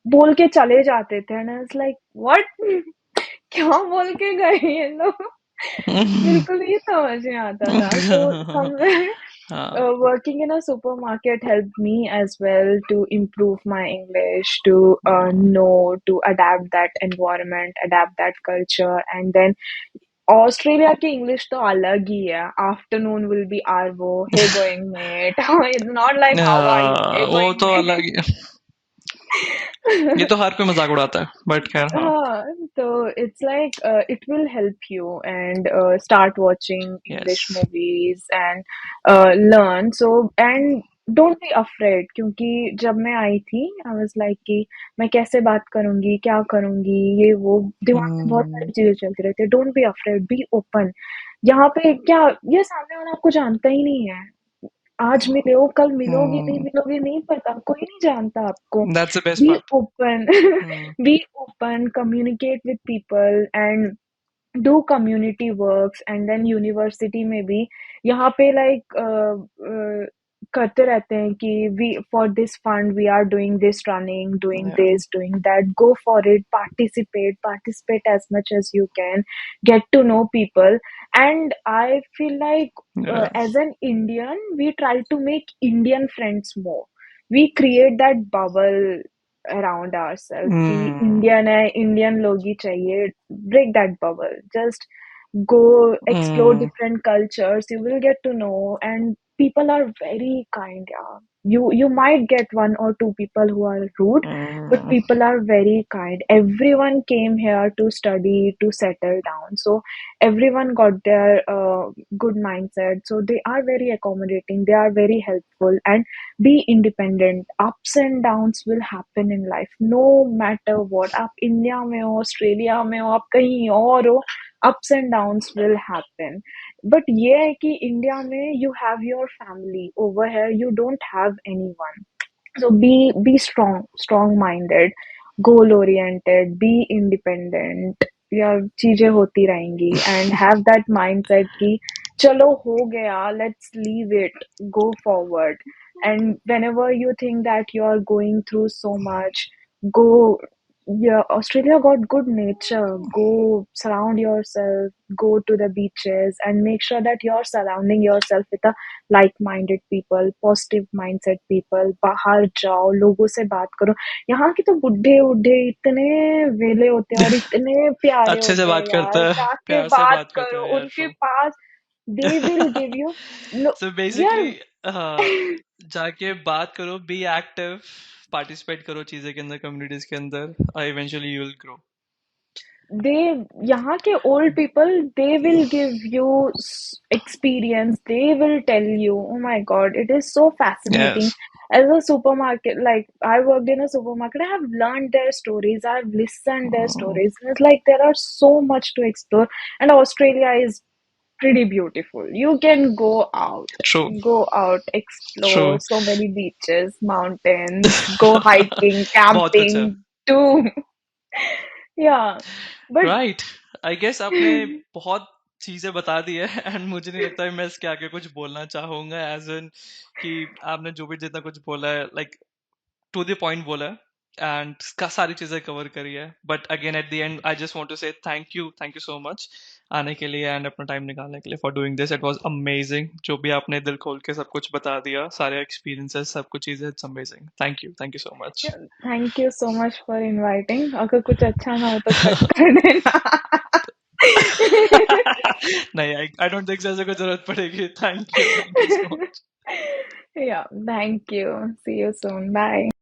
बोल के चले जाते थे, एंड इट्स लाइक व्हाट क्या बोल के गए ये लोग। बिल्कुल ही समझ नहीं आता था। So somewhere हाँ. working in a supermarket helped me as well to improve my English, to know, to adapt that environment, adapt that culture, and then Australia की इंग्लिश तो अलग ही है। Afternoon will be arvo, hey going mate. It's not like how are you, hey वो going तो met. अलग ही। ये तो हर कोई मजाक उड़ाता है, बट खैर हाँ. हाँ, तो it's like it will help you and start watching yes. English movies and learn. So and don't be afraid, क्योंकि जब मैं आई थी आई वाज लाइक कि मैं कैसे बात करूंगी, क्या करूंगी, ये वो दिमाग में बहुत हम्म. सारी चीजें चलती रहती है। Don't be afraid, be open. यहाँ पे क्या, ये सामने वाला आपको जानता ही नहीं है। आज मिले हो, कल मिलोगे नहीं हम्म. मिलोगे नहीं पता, कोई नहीं जानता आपको। That's the best be part. Open. Hmm. Be open, communicate with people and do community works, and then university में भी यहाँ पे लाइक करते रहते हैं कि we for this fund we are doing this, running, doing Yeah. This, doing that, go for it, participate as much as you can, get to know people. And I feel like Yeah. as an Indian we try to make Indian friends more, we create that bubble around ourselves कि हम्म. Indian है, Indian लोग ही चाहिए। break that bubble, just go explore hmm. different cultures, you will get to know, and people are very kind, yeah. You might get one or two people who are rude, but hmm. people are very kind. Everyone came here to study, to settle down, so everyone got their good mindset, so they are very accommodating, they are very helpful. And be independent, ups and downs will happen in life, no matter what, आप India में हो, Australia में हो, आप कहीं और हो, ups and downs will happen. But ये है कि इंडिया में you have your family, over here you don't have anyone. So be strong minded, goal oriented, be independent, या चीजें होती रहेंगी, and have that mindset कि चलो हो गया, let's leave it, go forward. And whenever you think that you are going through so much, go, yeah, Australia got good nature, go surround yourself, go to the beaches, and make sure that you're surrounding yourself with a like-minded people, positive mindset people। बाहर जाओ, लोगों से बात करो। यहाँ के तो बुढ़े बुढ़े इतने वेले होते हैं और इतने प्यारे अच्छे से होते हैं बात करता यार, है, जाके प्यार से बात बात करता करो है यार उनके वो. पास, they will give you, लो सो यार। बेसिकली हाँ, जाके बात करो, बी एक्टिव, पार्टिसिपेट करो चीजें के अंदर, कम्युनिटीज के अंदर, eventually you will grow. they, यहाँ के old people, they will give you experience, they will tell you, oh my god, it is so fascinating. Yes. As a supermarket, like I worked in a supermarket, I have learned their stories, I have listened their stories, and it's like there are so much to explore. And Australia is pretty beautiful, you can true. go out, true. explore so many beaches, mountains, go hiking, बहुत कुछ है. camping, do yeah, but right. I guess आपने बहुत चीजें बता दी है and मुझे नहीं लगता है मैं इसके आगे कुछ बोलना चाहूंगा, एज एन कि आपने जो भी जितना कुछ बोला है, लाइक टू द पॉइंट बोला है एंड सारी चीजें कवर करी है. But again at the end I just want to say thank you so much आने के लिए एंड अपना टाइम निकालने के लिए, for doing this. It was amazing जो भी आपने दिल खोल के सब कुछ बता दिया, सारे एक्सपीरियंसेस, सब कुछ चीजें. It's amazing. Thank you so much. Thank you so much for inviting. अगर कुछ अच्छा ना हो तो कट कर देना। नहीं, आई डोंट थिंक ऐसे कोई जरूरत पड़ेगी. Thank you so much. Yeah, thank you. See you soon. Bye.